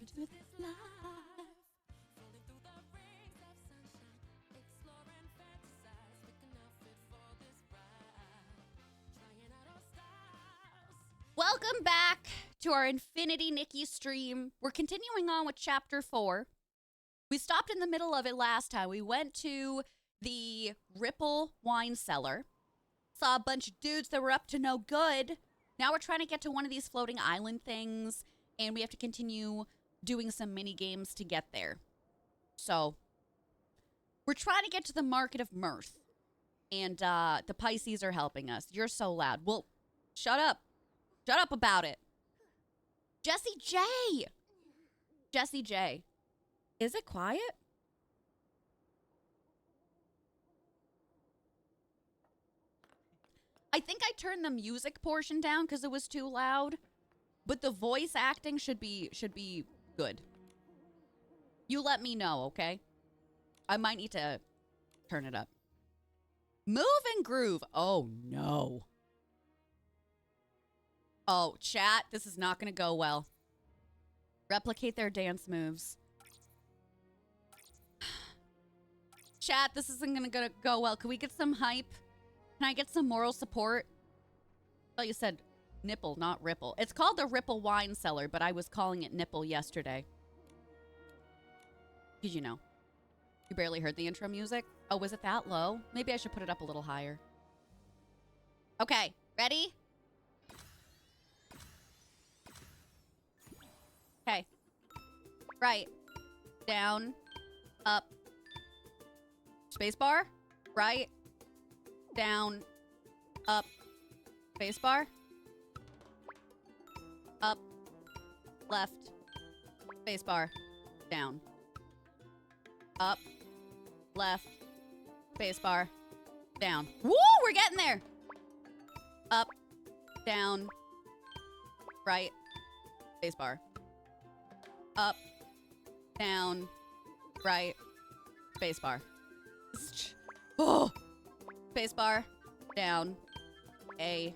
to this life. Welcome back to our Infinity Nikki stream. We're continuing on with chapter 4. We stopped in the middle of it last time. We went to the Ripple wine cellar. Saw a bunch of dudes that were up to no good. Now we're trying to get to one of these floating island things, and we have to continue doing some mini games to get there. So, we're trying to get to the Market of Mirth, and the Pisces are helping us. You're so loud. Well, shut up. Shut up about it. Jessie J. Jessie J. Is it quiet? I think I turned the music portion down because it was too loud, but the voice acting should be good. You let me know, okay? I might need to turn it up. Move and groove. Oh no. Oh, chat, this is not going to go well. Replicate their dance moves. Chat, this isn't going to go well. Can we get some hype? Can I get some moral support? Oh, you said nipple, not ripple. It's called the Ripple Wine Cellar, but I was calling it nipple yesterday. Did you know? You barely heard the intro music? Oh, was it that low? Maybe I should put it up a little higher. Okay, ready? Okay. Right. Down. Up. Spacebar. Right. Down. Up. Spacebar. Up. Left. Spacebar. Down. Up. Left. Spacebar. Down. Woo! We're getting there! Up. Down. Right. Spacebar. Up, down, right, spacebar. Oh! Spacebar, down, A,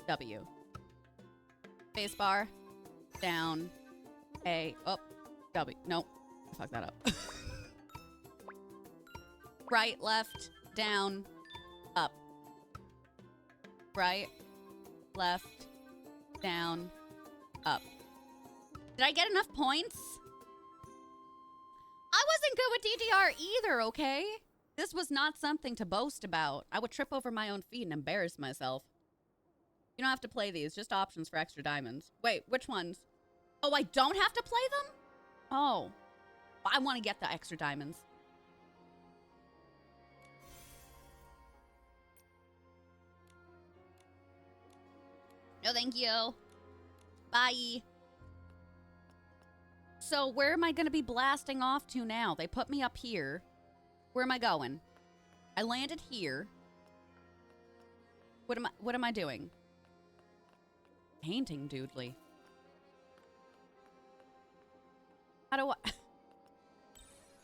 W. Spacebar, down, A, oh, W. Nope, I fucked that up. Right, left, down, up. Right, left, down, up. Did I get enough points? I wasn't good with DDR either, okay? This was not something to boast about. I would trip over my own feet and embarrass myself. You don't have to play these, just options for extra diamonds. Wait, which ones? Oh, I don't have to play them? Oh. I want to get the extra diamonds. No, thank you. Bye. So where am I going to be blasting off to now? They put me up here. Where am I going? I landed here. What am I doing? Painting doodly. How do I...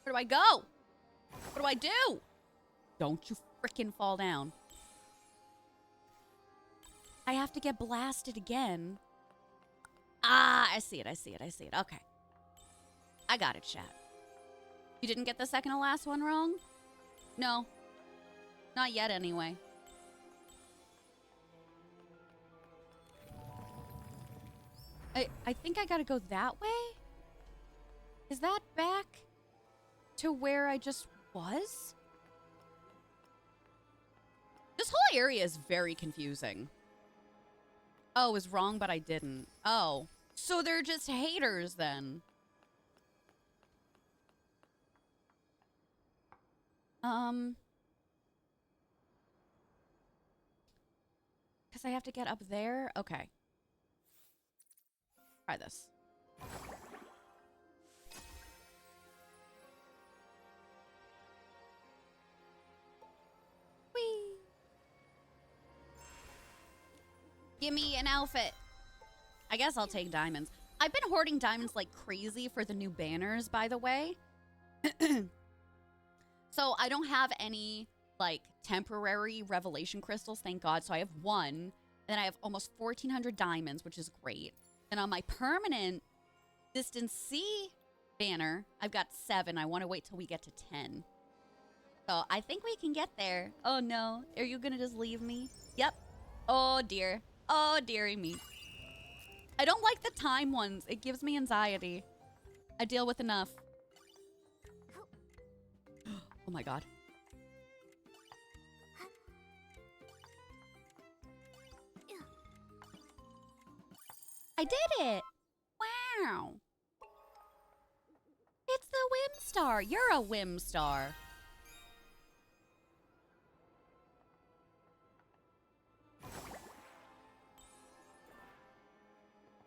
Where do I go? What do I do? Don't you frickin' fall down. I have to get blasted again. Ah, I see it. Okay. I got it, chat. You didn't get the second to last one wrong? No. Not yet, anyway. I think I gotta go that way? Is that back to where I just was? This whole area is very confusing. Oh, I was wrong, but I didn't. Oh. So they're just haters, then. Because I have to get up there? Okay. Try this. Whee! Give me an outfit. I guess I'll take diamonds. I've been hoarding diamonds like crazy for the new banners, by the way. So I don't have any, like, temporary revelation crystals, thank God. So I have one, and then I have almost 1,400 diamonds, which is great. And on my permanent Distance C banner. I've got 7. I want to wait till we get to 10. So I think we can get there. Oh no. Are you gonna just leave me? Yep. Oh dear. Oh dearie me. I don't like the time ones. It gives me anxiety. I deal with enough. Oh my god. I did it! Wow. It's the Whim Star. You're a Whim Star.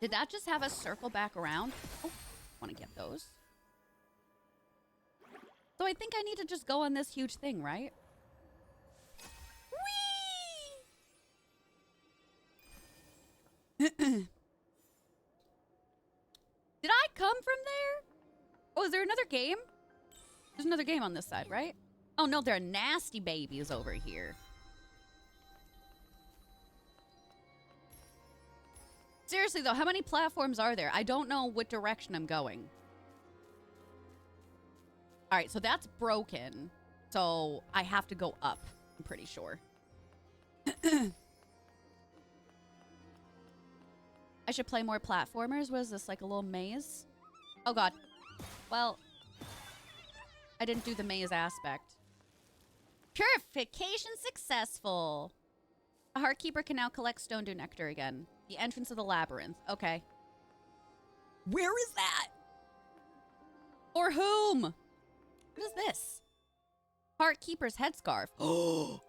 Did that just have us circle back around? Oh, want to get those. So I think I need to just go on this huge thing, right? Whee! Did I come from there? Oh, is there another game? There's another game on this side, right? Oh no, there are nasty babies over here. Seriously though, how many platforms are there? I don't know what direction I'm going. All right, so that's broken. So I have to go up, I'm pretty sure. I should play more platformers. What is this, like a little maze? Oh god. Well, I didn't do the maze aspect. Purification successful. A Heartkeeper can now collect Stone Dew Nectar again. The entrance of the labyrinth. Okay. Where is that? For whom? What is this? Heartkeeper's headscarf. Oh.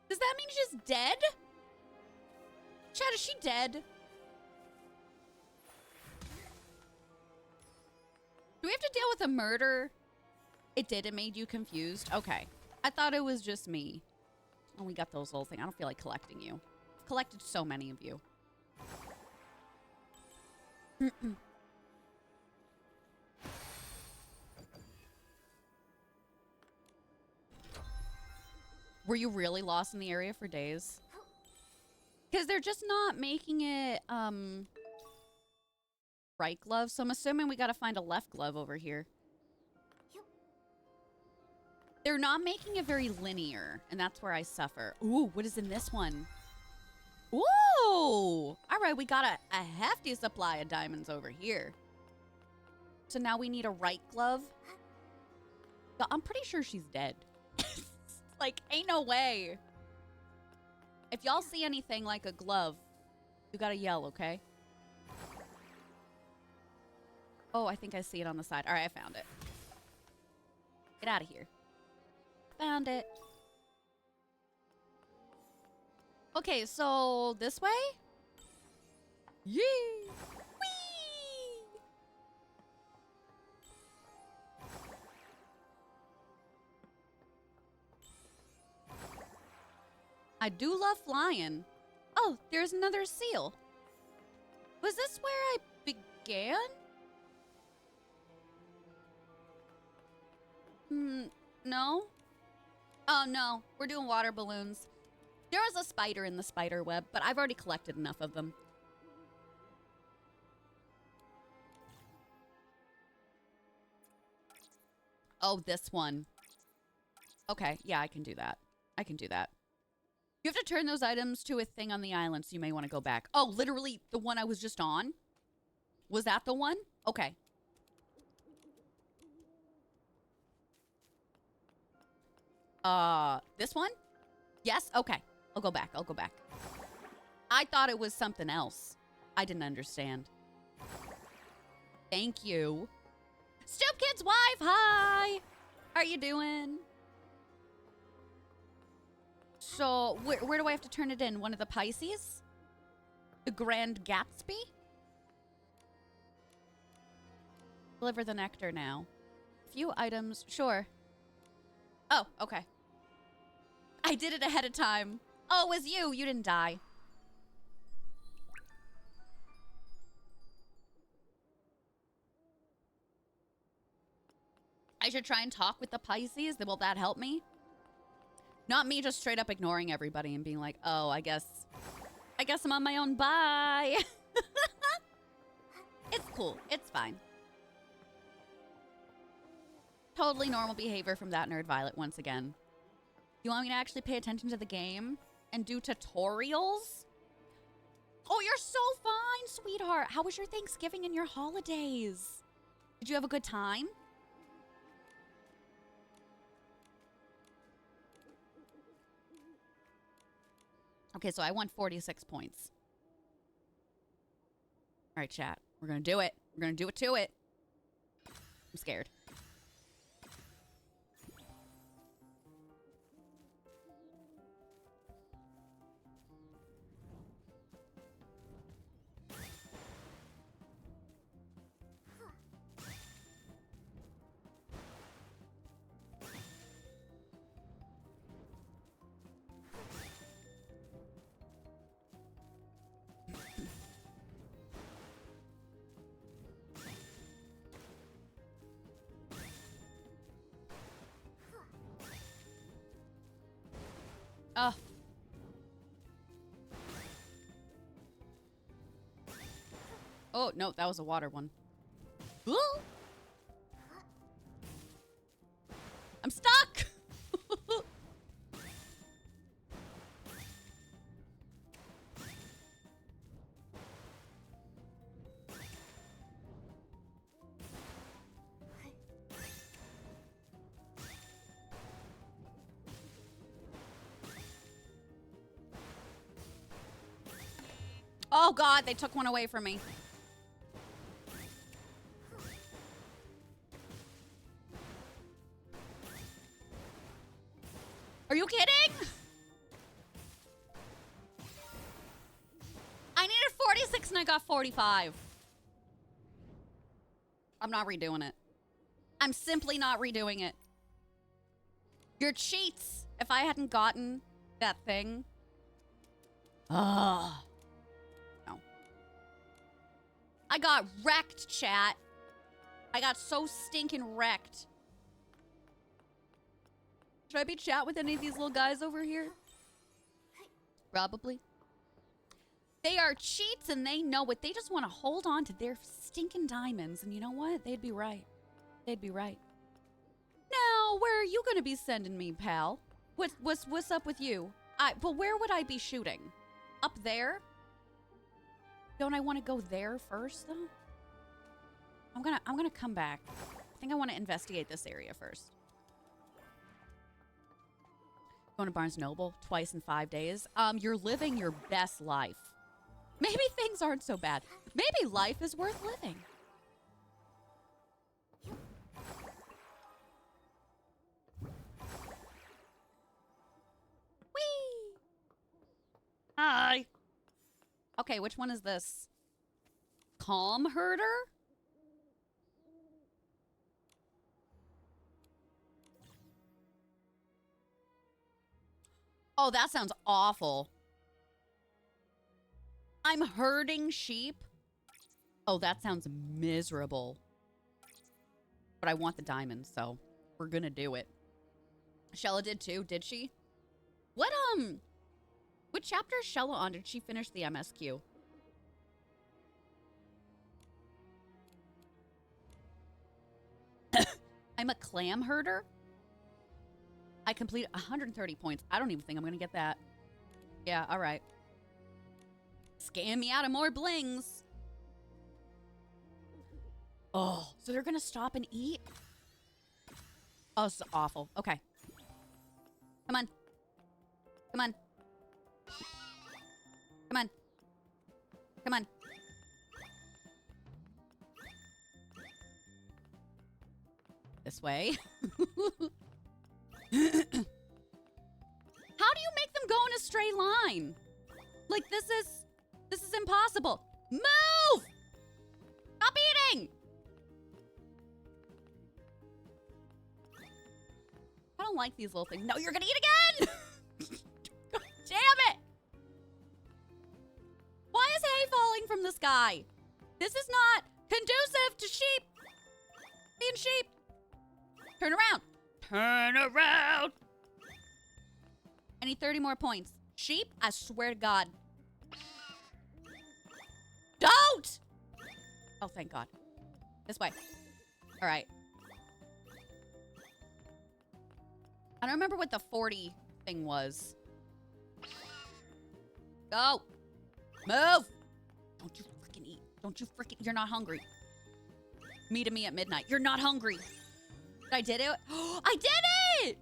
Does that mean she's dead? Chad, is she dead? Do we have to deal with a murder? It did. It made you confused. Okay. I thought it was just me. Oh, we got those little things. I don't feel like collecting you. I've collected so many of you. Were you really lost in the area for days? Because they're just not making it, right glove. So I'm assuming we gotta find a left glove over here. They're not making it very linear, and that's where I suffer. Ooh, what is in this one? Ooh! All right, we got a hefty supply of diamonds over here. So now we need a right glove. But I'm pretty sure she's dead. Like, ain't no way. If y'all see anything like a glove, you gotta yell, okay? Oh, I think I see it on the side. All right, I found it. Get out of here. Found it. Okay, so this way? Yee! Whee! I do love flying. Oh, there's another seal. Was this where I began? No. Oh, no. We're doing water balloons. There was a spider in the spider web, but I've already collected enough of them. Oh, this one. Okay, yeah, I can do that. I can do that. You have to turn those items to a thing on the island, so you may want to go back. Oh, literally the one I was just on? Was that the one? Okay. This one? Yes? Okay. I'll go back. I'll go back. I thought it was something else. I didn't understand. Thank you. Stoop Kid's wife, hi! How are you doing? So, where do I have to turn it in? One of the Pisces? The Grand Gatsby? Deliver the nectar now. Few items. Sure. Oh, okay. I did it ahead of time. Oh, it was you. You didn't die. I should try and talk with the Pisces. Will that help me? Not me just straight up ignoring everybody and being like, oh, I guess I'm on my own. Bye. It's cool. It's fine. Totally normal behavior from that nerd Violet once again. You want me to actually pay attention to the game and do tutorials? Oh, you're so fine, sweetheart. How was your Thanksgiving and your holidays? Did you have a good time? Okay, so I won 46 points. All right, chat. We're going to do it. We're going to do it to it. I'm scared. Oh. Oh, no, that was a water one. Ooh. I'm stuck! Oh, God, they took one away from me. Are you kidding? I needed 46 and I got 45. I'm not redoing it. I'm simply not redoing it. You're cheats. If I hadn't gotten that thing. Ugh. No. I got wrecked, chat. I got so stinking wrecked. Should I be chat with any of these little guys over here? Probably. They are cheats and they know it. They just want to hold on to their stinking diamonds. And you know what? They'd be right. They'd be right. Now, where are you going to be sending me, pal? What's up with you? But where would I be shooting? Up there? Don't I want to go there first, though? I'm gonna come back. I think I want to investigate this area first. Going to Barnes Noble twice in 5 days. You're living your best life. Maybe things aren't so bad. Maybe life is worth living. Whee! Hi. Okay, which one is this? Calm herder? Oh, that sounds awful. I'm herding sheep? Oh, that sounds miserable. But I want the diamonds, so we're gonna do it. Shella did too, did she? What chapter is Shella on? Did she finish the MSQ? I'm a clam herder? I completed 130 points. I don't even think I'm gonna get that. Yeah, all right. Scam me out of more blings. Oh, so they're gonna stop and eat? Oh, it's awful. Okay. Come on. Come on. Come on. Come on. This way. How do you make them go in a straight line? Like, this is impossible. Move! Stop eating! I don't like these little things. No, you're gonna eat again! God damn it! Why is hay falling from the sky? This is not conducive to sheep. Being sheep. Turn around. Turn around. I need 30 more points. Sheep, I swear to God. Don't! Oh, thank God. This way. All right. I don't remember what the 40 thing was. Go. Move. Don't you freaking eat. Don't you freaking... You're not hungry. Meet me at midnight. You're not hungry. I did it. I did it!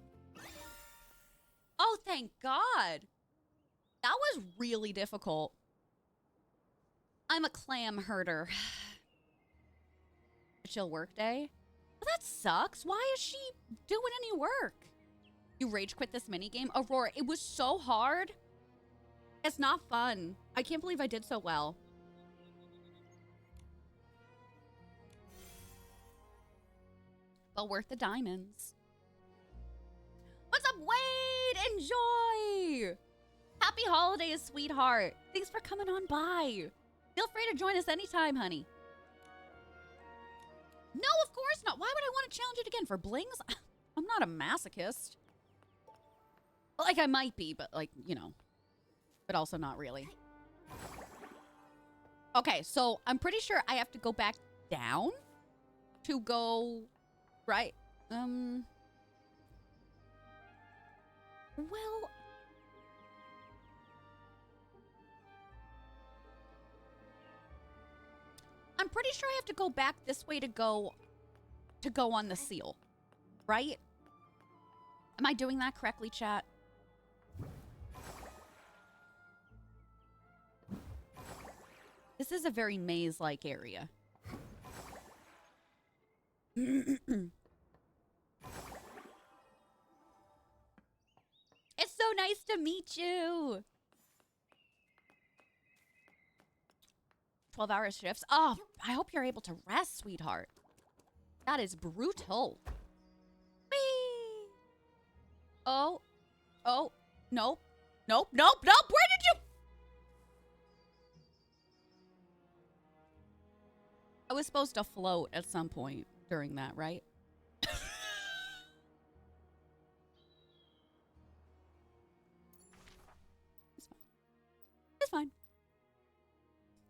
Oh, thank God. That was really difficult. I'm a clam herder. A chill work day? Well, that sucks. Why is she doing any work? You rage quit this minigame? Aurora, it was so hard. It's not fun. I can't believe I did so well. But worth the diamonds. What's up, Wade? Enjoy! Happy holidays, sweetheart. Thanks for coming on by. Feel free to join us anytime, honey. No, of course not. Why would I want to challenge it again? For blings? I'm not a masochist. Like, I might be, but, like, you know. But also not really. Okay, so I'm pretty sure I have to go back down to go right. Well, I'm pretty sure I have to go back this way to go on the seal, right? Am I doing that correctly, chat? This is a very maze-like area. It's so nice to meet you. 12-hour shifts. Oh, I hope you're able to rest, sweetheart. That is brutal. Whee! Oh. Oh. Nope. Nope. Nope. Nope. Where did you... I was supposed to float at some point during that, right? It's fine.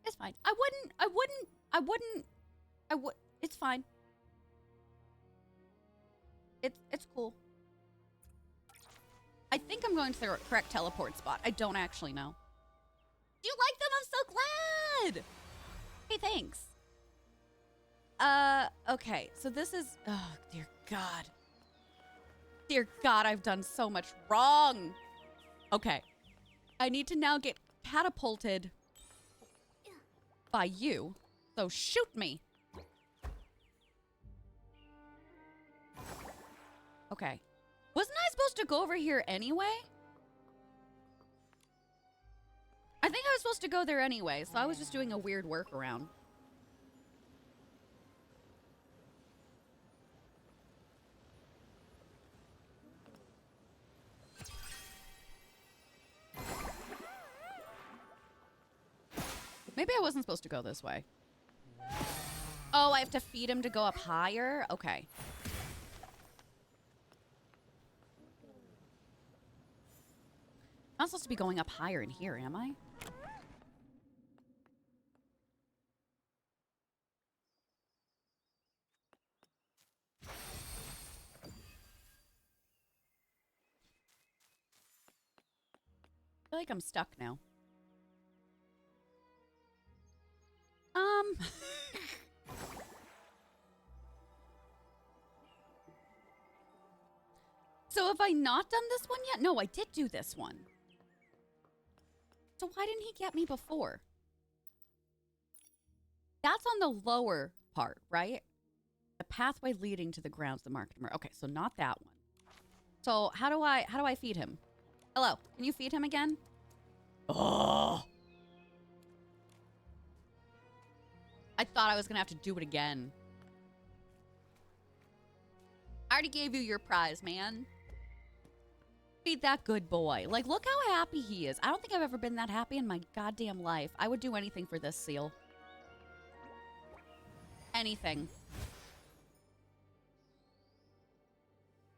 It's fine. It's fine. It's cool. I think I'm going to the correct teleport spot. I don't actually know. Do you like them? I'm so glad. Hey, thanks. Okay. So this is, oh, dear God. Dear God, I've done so much wrong. Okay. I need to now get catapulted by you. So shoot me. Okay. Wasn't I supposed to go over here anyway? I think I was supposed to go there anyway, so I was just doing a weird workaround. Maybe I wasn't supposed to go this way. Oh, I have to feed him to go up higher? Okay. I'm not supposed to be going up higher in here, am I? I feel like I'm stuck now. So have I not done this one yet? No, I did do this one. So why didn't he get me before? That's on the lower part, right? The pathway leading to the grounds, the market. Okay, so not that one. So how do I feed him? Hello, can you feed him again? Oh. I thought I was gonna have to do it again. I already gave you your prize, man. Feed that good boy. Like, look how happy he is. I don't think I've ever been that happy in my goddamn life. I would do anything for this seal. Anything.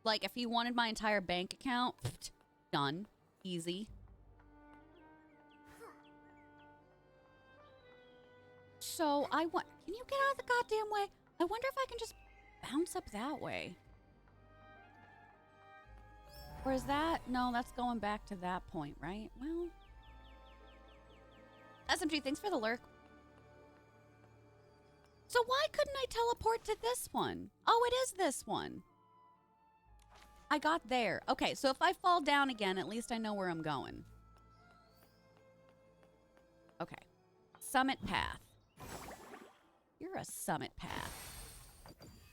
Like, if he wanted my entire bank account, done. Easy. So, Can you get out of the goddamn way? I wonder if I can just bounce up that way. Or is that... No, that's going back to that point, right? Well... SMG, thanks for the lurk. So why couldn't I teleport to this one? Oh, it is this one. I got there. Okay, so if I fall down again, at least I know where I'm going. Okay. Summit path. You're a summit path.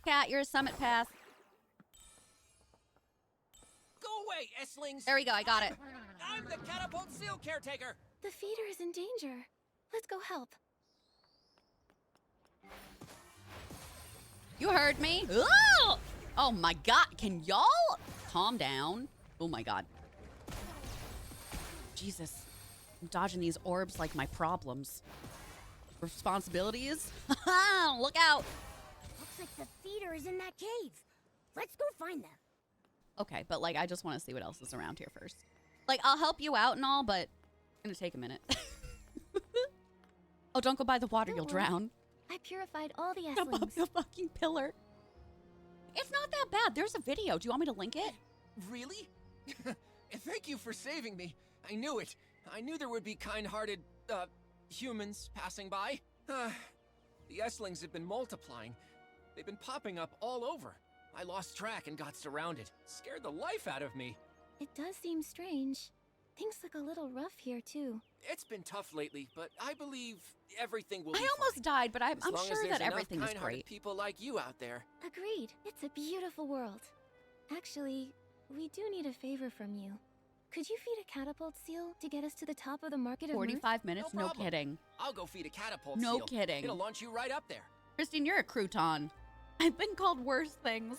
Cat, you're a summit path. Go away, Esslings! There we go, I got it. I'm the catapult seal caretaker! The feeder is in danger. Let's go help. You heard me. Ooh! Oh my god, can y'all calm down? Oh my god. Jesus. I'm dodging these orbs like my problems. Responsibilities? Look out! Looks like the feeder is in that cave. Let's go find them. Okay, but like I just want to see what else is around here first. Like I'll help you out and all, but it's gonna take a minute. Oh, don't go by the water, you'll drown. I purified all the Above Esslings. the fucking pillar. It's not that bad. There's a video. Do you want me to link it? Really? Thank you for saving me. I knew it. I knew there would be kind-hearted, humans passing by. The Esslings have been multiplying. They've been popping up all over. I lost track and got surrounded. Scared the life out of me. It does seem strange. Things look a little rough here, too. It's been tough lately, but I believe everything will be I almost fine. died, but I'm As long as sure there's that enough everything is kind-hearted great. people like you out there. Agreed. It's a beautiful world. Actually, we do need a favor from you. Could you feed a catapult seal to get us to the top of the market of Mirth? 45 minutes? No No problem. kidding. I'll go feed a catapult No seal. kidding. It'll launch you right up there. Christine, you're a crouton. I've been called worse things.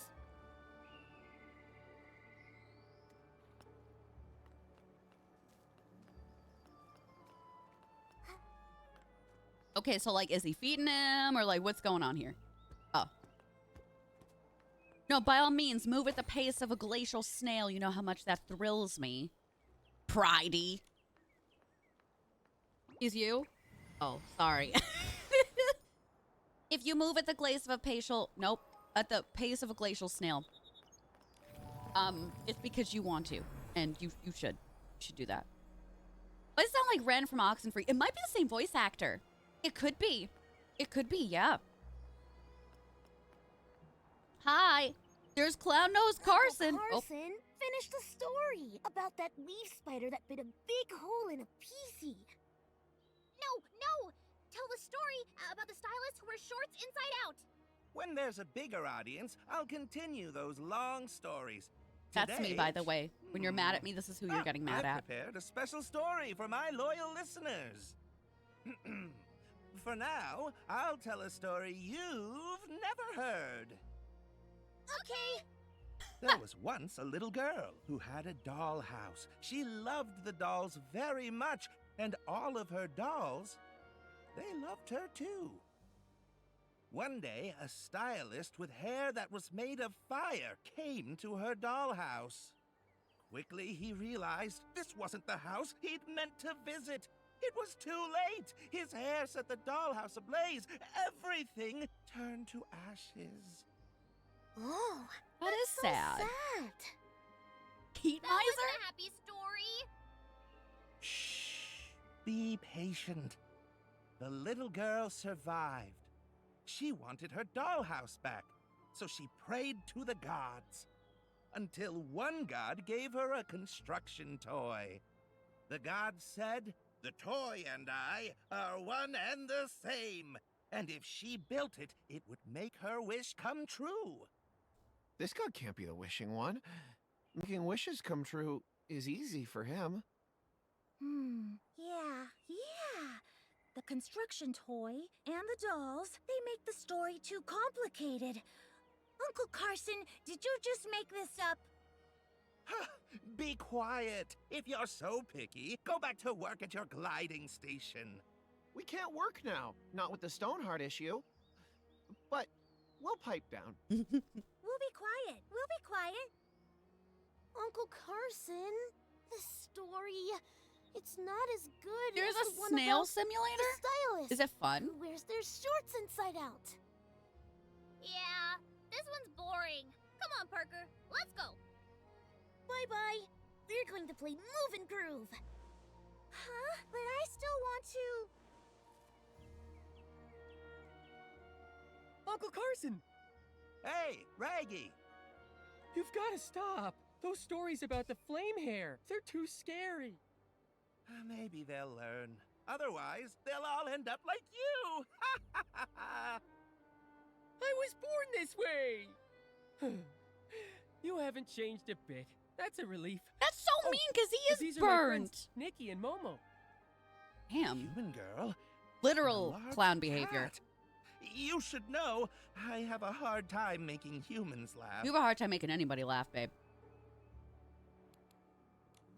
Okay, so like, is he feeding him or like what's going on here? Oh. No, by all means, move at the pace of a glacial snail. You know how much that thrills me. Pridey. Is you? Oh, sorry. If you move at the pace of a at the pace of a glacial snail, it's because you want to, and you should do that. But it sound like Ren from Oxenfree. It might be the same voice actor. It could be. It could be, yeah. Hi. There's Clown Nose Carson. Uncle Carson finished a story about that leaf spider that bit a big hole in a PC. No! Tell the story about the stylist who wears shorts inside out. When there's a bigger audience, I'll continue those long stories. That's me, Today- by the way. When you're mad at me, this is who you're getting mad I've at. prepared a special story for my loyal listeners. For now, I'll tell a story you've never heard. Okay. There was once a little girl who had a dollhouse. She loved the dolls very much, and all of her dolls, they loved her too. One day, a stylist with hair that was made of fire came to her dollhouse. Quickly, he realized this wasn't the house he'd meant to visit. It was too late. His hair set the dollhouse ablaze. Everything turned to ashes. Oh, That is so sad. sad. Heat miser? a happy story. Shh. Be patient. The little girl survived. She wanted her dollhouse back, so she prayed to the gods. Until one god gave her a construction toy. The god said, "The toy and I are one and the same. And if she built it, it would make her wish come true." This god can't be the wishing one. Making wishes come true is easy for him. Yeah. The construction toy and the dolls, they make the story too complicated. Uncle Carson, did you just make this up? Be quiet. If you're so picky, go back to work at your gliding station. We can't work now, not with the Stoneheart issue. But we'll pipe down. We'll be quiet. Uncle Carson, this story, It's not as good There's as a the one snail about simulator? the stylist Is it fun? who wears their shorts inside out. Yeah, this one's boring. Come on, Parker, let's go. Bye-bye. We're going to play Move and Groove. Huh? But I still want to... Uncle Carson, Hey, Raggy! you've got to stop. Those stories about the flame hair, they're too scary. Maybe they'll learn. Otherwise, they'll all end up like you! I was born this way. You haven't changed a bit. That's a relief. That's so mean because he These is are my burnt. friends, Nikki and Momo. Damn. Human girl? Literal and a large clown behavior. cat. You should know, I have a hard time making humans laugh. You have a hard time making anybody laugh, babe.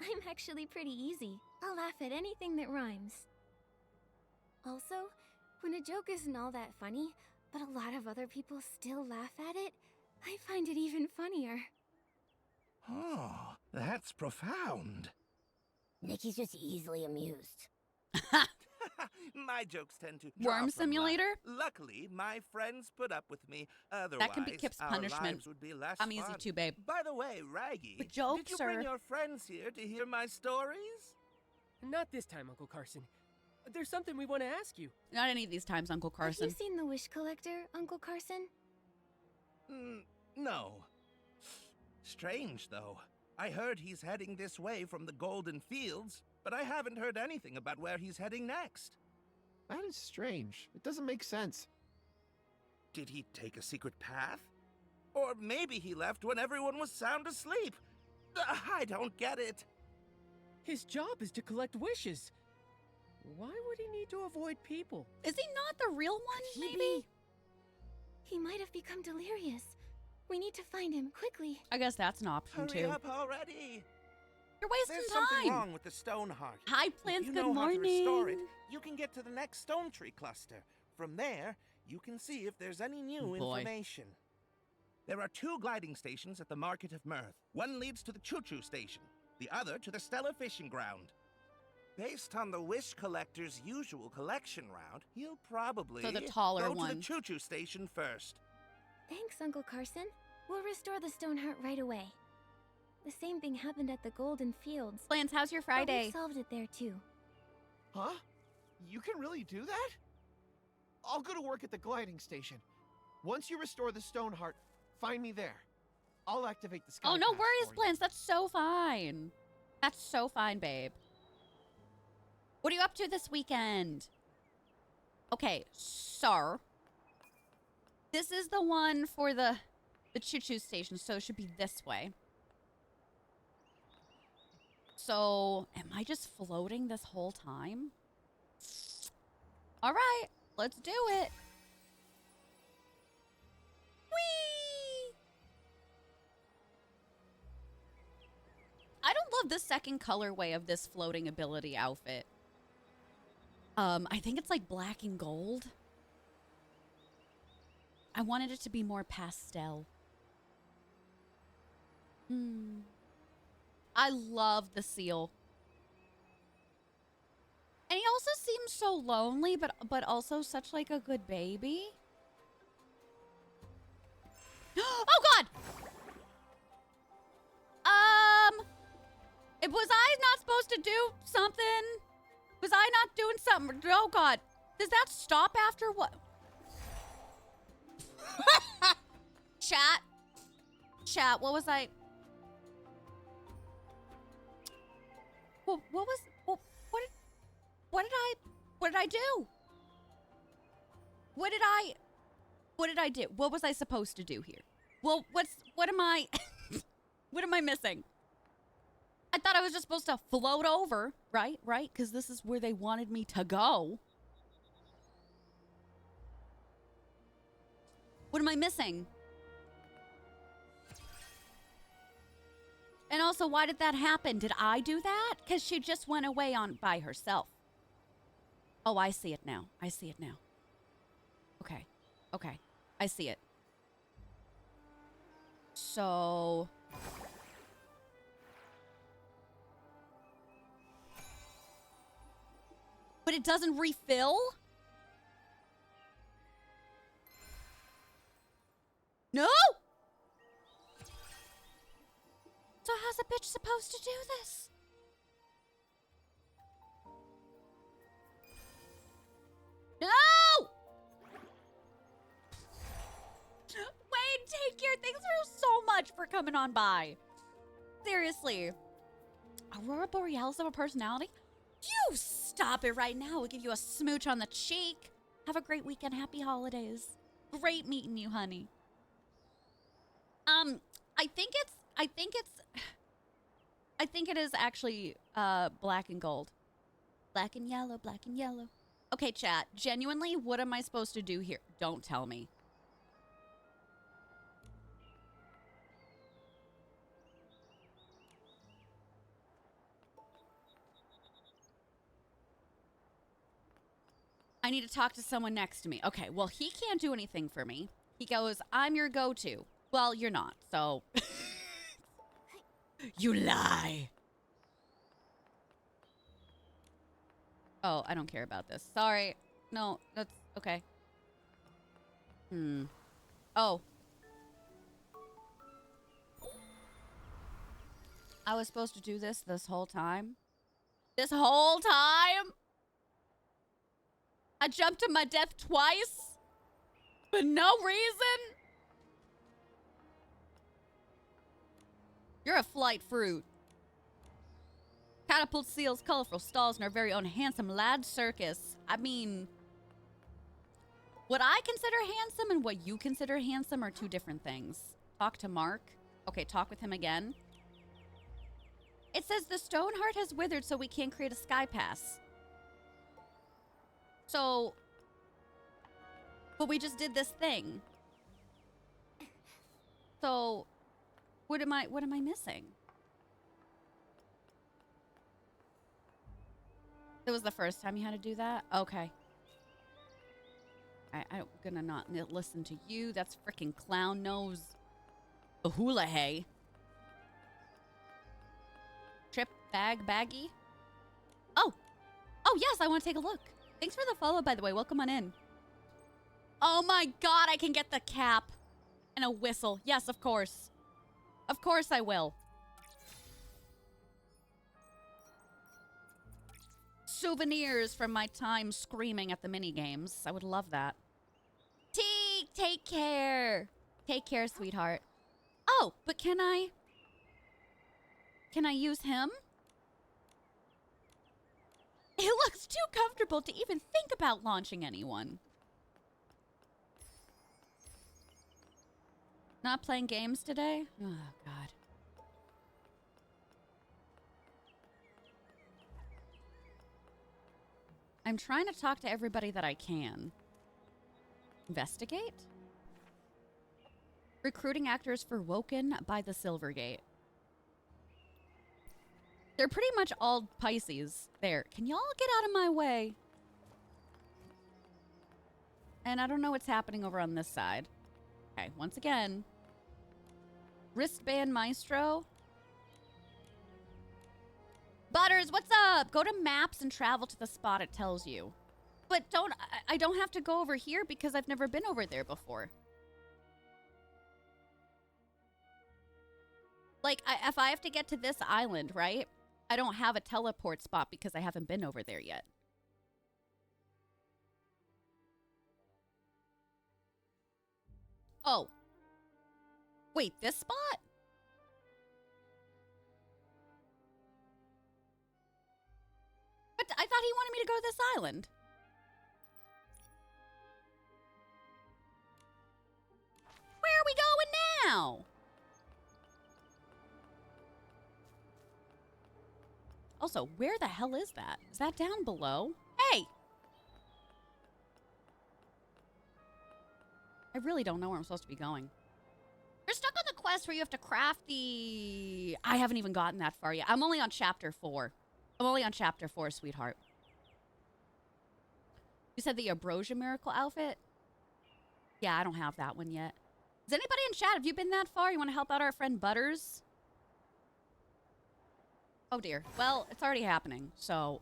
I'm actually pretty easy. I'll laugh at anything that rhymes. Also, when a joke isn't all that funny, but a lot of other people still laugh at it, I find it even funnier. Oh, that's profound. Nikki's just easily amused. My jokes tend to Worm draw from simulator? laugh. Luckily, my friends put up with me. Otherwise, That can be Kip's our punishment. lives would be less I'm easy fun. too, babe. By the way, Raggy, The jokes did you bring are- your friends here to hear my stories? Not this time, Uncle Carson. There's something we want to ask you. Not any of these times, Uncle Carson. Have you seen the Wish Collector, Uncle Carson? No. Strange, though. I heard he's heading this way from the Golden Fields, but I haven't heard anything about where he's heading next. That is strange. It doesn't make sense. Did he take a secret path? Or maybe he left when everyone was sound asleep. I don't get it. His job is to collect wishes. Why would he need to avoid people? Is he not the real one, maybe? He might have become delirious. We need to find him quickly. I guess that's an option, Hurry too. up already. You're wasting There's something time. wrong with the stone heart. Hi, If Plants. you Good know how to restore it, morning. you can get to the next stone tree cluster. From there, you can see if there's any new Boy. information. There are 2 gliding stations at the Market of Mirth. One leads to the Choo-Choo Station, the other to the Stellar Fishing Ground. Based on the Wish Collector's usual collection route, you'll probably So the taller go one. to the Choo-Choo Station first. Thanks, Uncle Carson. We'll restore the stone heart right away. The same thing happened at the Golden Fields. Plants, how's your but Friday? we solved it there too. Huh? You can really do that? I'll go to work at the gliding station. Once you restore the stone heart, find me there. I'll activate the sky Oh, no pass worries, for you. Plants. That's so fine. That's so fine, babe. What are you up to this weekend? Okay, sir. This is the one for the choo-choo station, so it should be this way. So, am I just floating this whole time? All right, let's do it. Whee! I don't love the second colorway of this floating ability outfit. I think it's like black and gold. I wanted it to be more pastel. I love the seal. And he also seems so lonely, but also such like a good baby. Oh God! Was I not supposed to do something? Was I not doing something? Oh God! Does that stop after what? Chat. What was I? What was? What did I do? What did I do? What was I supposed to do here? Well, what am I? What am I missing? I thought I was just supposed to float over, right? Because this is where they wanted me to go. What am I missing? And also, why did that happen? Did I do that? Because she just went away by herself. Oh, I see it now. Okay. I see it. So... But it doesn't refill? No! So how's a bitch supposed to do this? No! Wayne, take care. Thanks so much for coming on by. Seriously. Aurora Borealis of a personality? You stop it right now. We'll give you a smooch on the cheek. Have a great weekend. Happy holidays. Great meeting you, honey. I think it is actually black and gold. Black and yellow, black and yellow. Okay, chat. Genuinely, what am I supposed to do here? Don't tell me. I need to talk to someone next to me. Okay, well, he can't do anything for me. He goes, I'm your go-to. Well, you're not, so... You lie. Oh, I don't care about this. Sorry. No, that's okay. Oh. I was supposed to do this whole time? This whole time? I jumped to my death twice? For no reason? You're a flight fruit. Catapult seals colorful stalls in our very own handsome lad circus. I mean, what I consider handsome and what you consider handsome are two different things. Talk to Mark. Okay, talk with him again. It says the stone heart has withered, so we can't create a sky pass. So, but we just did this thing. So, what am I missing? It was the first time you had to do that? Okay. I'm gonna not listen to you. That's freaking clown nose. A hula hay. Trip bag baggy. Oh yes, I want to take a look. Thanks for the follow, by the way. Welcome on in. Oh my god, I can get the cap and a whistle. Yes, of course. Of course I will. Souvenirs from my time screaming at the mini games. I would love that. Teek, take care. Take care, sweetheart. Oh, but can I use him? It looks too comfortable to even think about launching anyone. Not playing games today? Oh, God. I'm trying to talk to everybody that I can. Investigate? Recruiting actors for Woken by the Silvergate. They're pretty much all Pisces. There. Can y'all get out of my way? And I don't know what's happening over on this side. Okay, once again. Wristband Maestro. Butters, what's up? Go to maps and travel to the spot it tells you. But I don't have to go over here because I've never been over there before. Like, if I have to get to this island, right? I don't have a teleport spot because I haven't been over there yet. Oh. Wait, this spot? But I thought he wanted me to go to this island. Where are we going now? Also, where the hell is that? Is that down below? Hey! I really don't know where I'm supposed to be going. You're stuck on the quest where you have to craft the... I haven't even gotten that far yet. I'm only on chapter 4. I'm only on chapter 4, sweetheart. You said the Ambrosia Miracle outfit? Yeah, I don't have that one yet. Is anybody in chat? Have you been that far? You want to help out our friend Butters? Oh, dear. Well, it's already happening, so...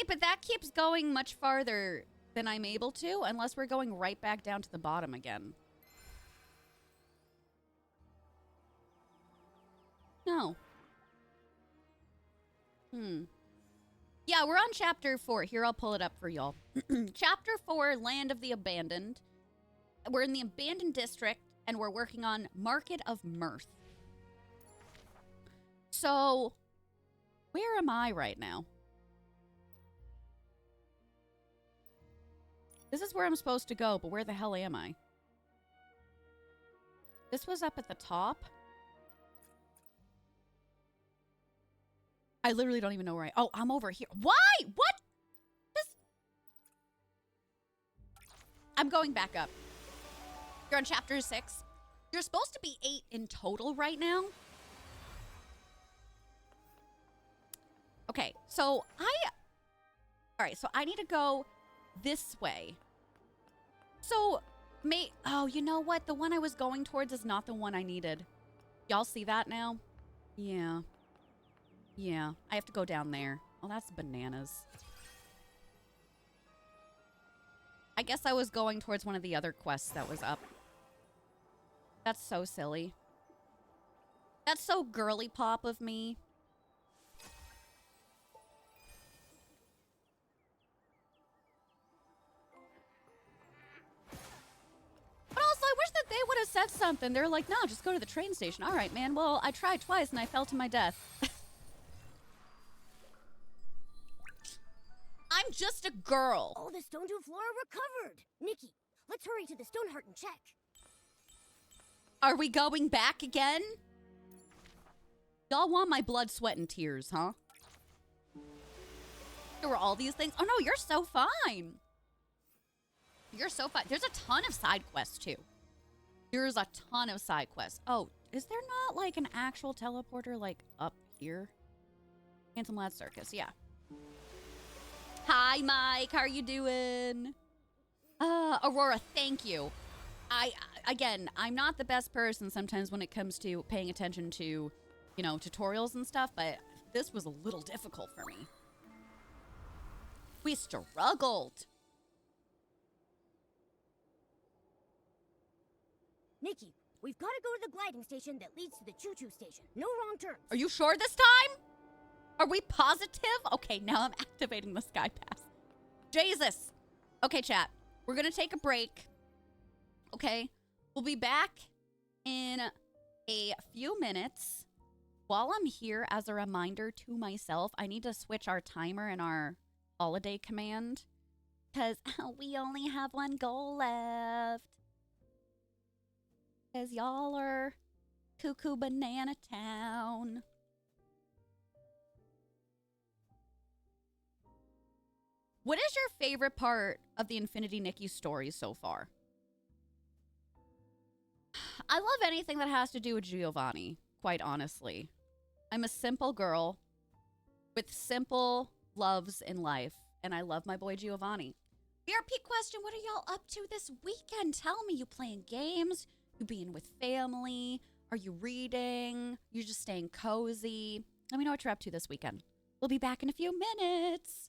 See, but that keeps going much farther than I'm able to, unless we're going right back down to the bottom again. No. Yeah, we're on chapter 4. Here, I'll pull it up for y'all. Chapter 4, Land of the Abandoned. We're in the Abandoned District, and we're working on Market of Mirth. So, where am I right now? This is where I'm supposed to go, but where the hell am I? This was up at the top. I literally don't even know where oh, I'm over here. Why? What? This... I'm going back up. You're on chapter 6. You're supposed to be 8 in total right now. Okay, so Alright, so I need to go this way. So, oh, you know what? The one I was going towards is not the one I needed. Y'all see that now? Yeah. Yeah, I have to go down there. Oh, that's bananas. I guess I was going towards one of the other quests that was up. That's so silly. That's so girly pop of me. But also, I wish that they would have said something. They're like, no, just go to the train station. All right, man. Well, I tried twice and I fell to my death. I'm just a girl. All the stone to flora recovered. Nikki, let's hurry to the Stoneheart and check. Are we going back again? Y'all want my blood, sweat, and tears, huh? There were all these things. Oh no, you're so fine. You're so fine. There's a ton of side quests too. There's a ton of side quests. Oh, is there not like an actual teleporter like up here? Handsome Lad Circus, yeah. Hi, Mike. How are you doing? Aurora, thank you. Again, I'm not the best person sometimes when it comes to paying attention to, you know, tutorials and stuff, but this was a little difficult for me. We struggled. Nikki, we've got to go to the gliding station that leads to the choo-choo station. No wrong turns. Are you sure this time? Are we positive? Okay, now I'm activating the Sky Pass. Jesus. Okay, chat. We're going to take a break. Okay? We'll be back in a few minutes. While I'm here, as a reminder to myself, I need to switch our timer and our holiday command. Because we only have one goal left. Because y'all are cuckoo banana town. What is your favorite part of the Infinity Nikki stories so far? I love anything that has to do with Giovanni, quite honestly. I'm a simple girl with simple loves in life, and I love my boy Giovanni. BRP question, what are y'all up to this weekend? Tell me, you playing games? You being with family? Are you reading? You just staying cozy? Let me know what you're up to this weekend. We'll be back in a few minutes.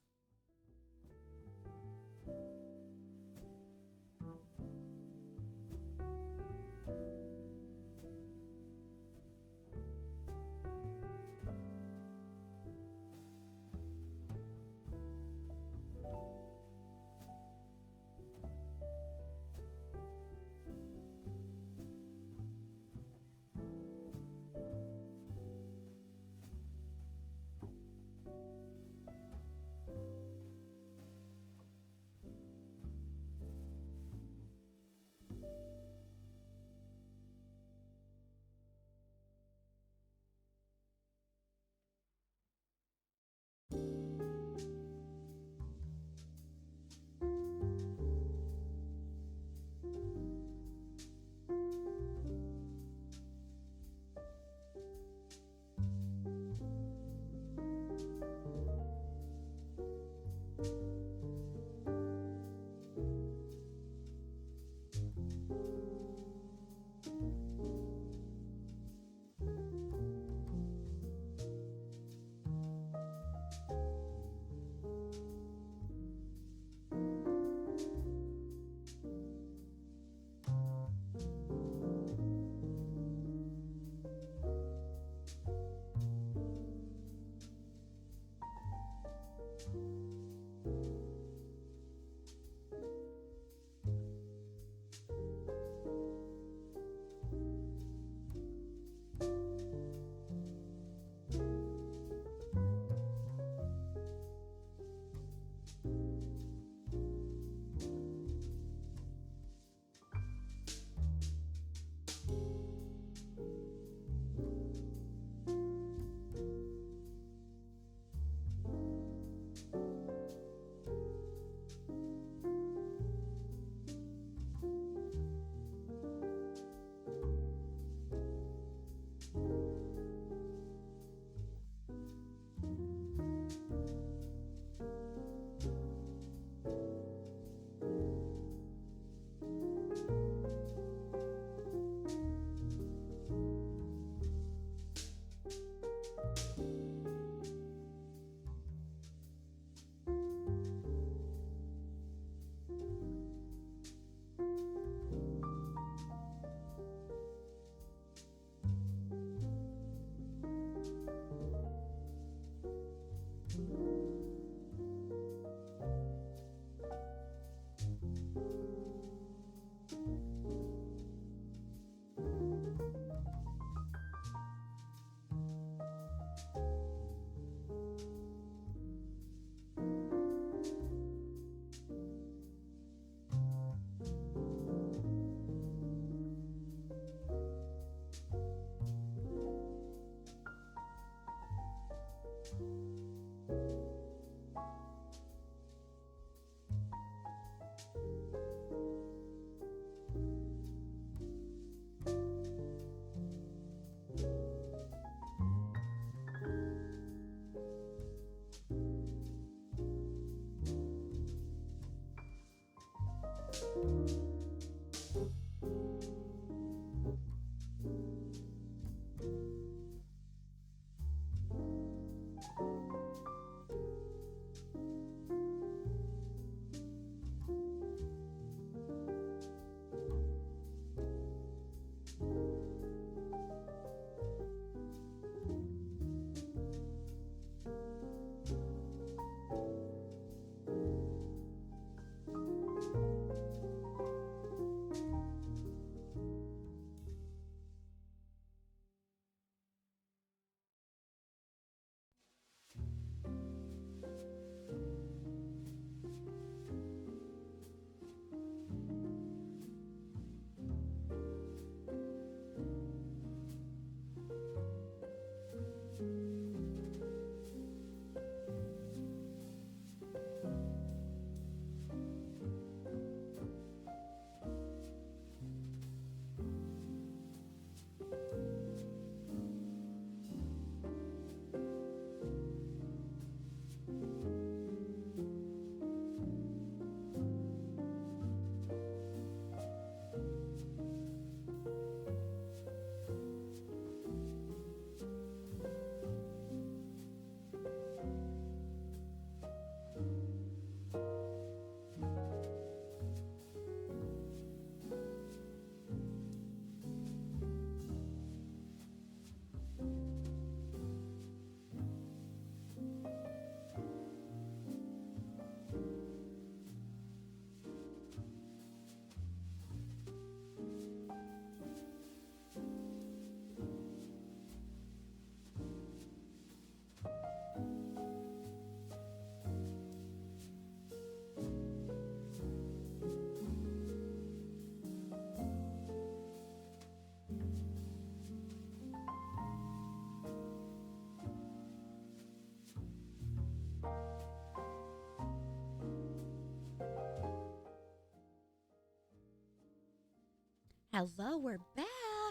Hello, we're back.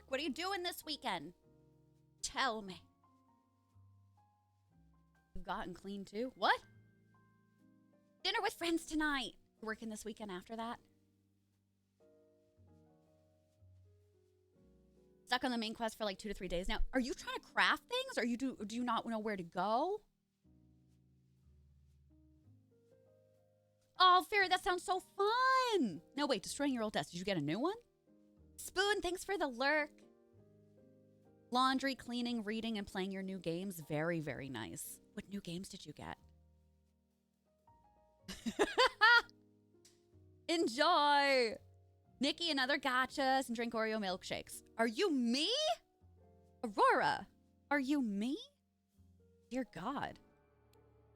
What are you doing this weekend? Tell me. You've gotten clean too? What? Dinner with friends tonight. Working this weekend after that? Stuck on the main quest for like 2 to 3 days now. Are you trying to craft things, or do you not know where to go? Oh, Fairy, that sounds so fun. No, wait, destroying your old desk. Did you get a new one? Spoon, thanks for the lurk. Laundry, cleaning, reading, and playing your new games. Very, very nice. What new games did you get? Enjoy. Nikki and other gachas and drink Oreo milkshakes. Are you me? Aurora, are you me? Dear God.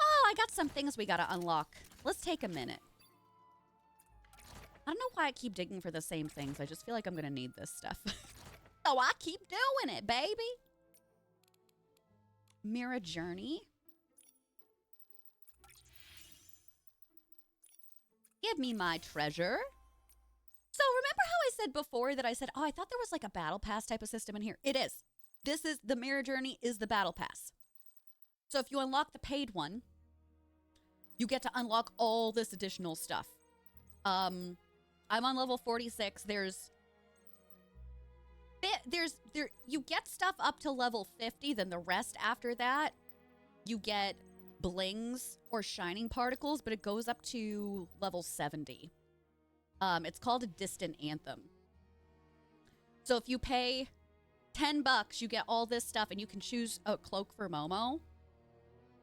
Oh, I got some things we gotta unlock. Let's take a minute. I don't know why I keep digging for the same things. I just feel like I'm gonna need this stuff. So I keep doing it, baby. Mirror Journey. Give me my treasure. So remember how I said before that I said, oh, I thought there was like a battle pass type of system in here. It is. This is the Mirror Journey is the battle pass. So if you unlock the paid one, you get to unlock all this additional stuff. I'm on level 46. You get stuff up to level 50, then the rest after that, you get blings or shining particles, but it goes up to level 70. It's called a Distant Anthem. So if you pay $10, you get all this stuff, and you can choose a cloak for Momo.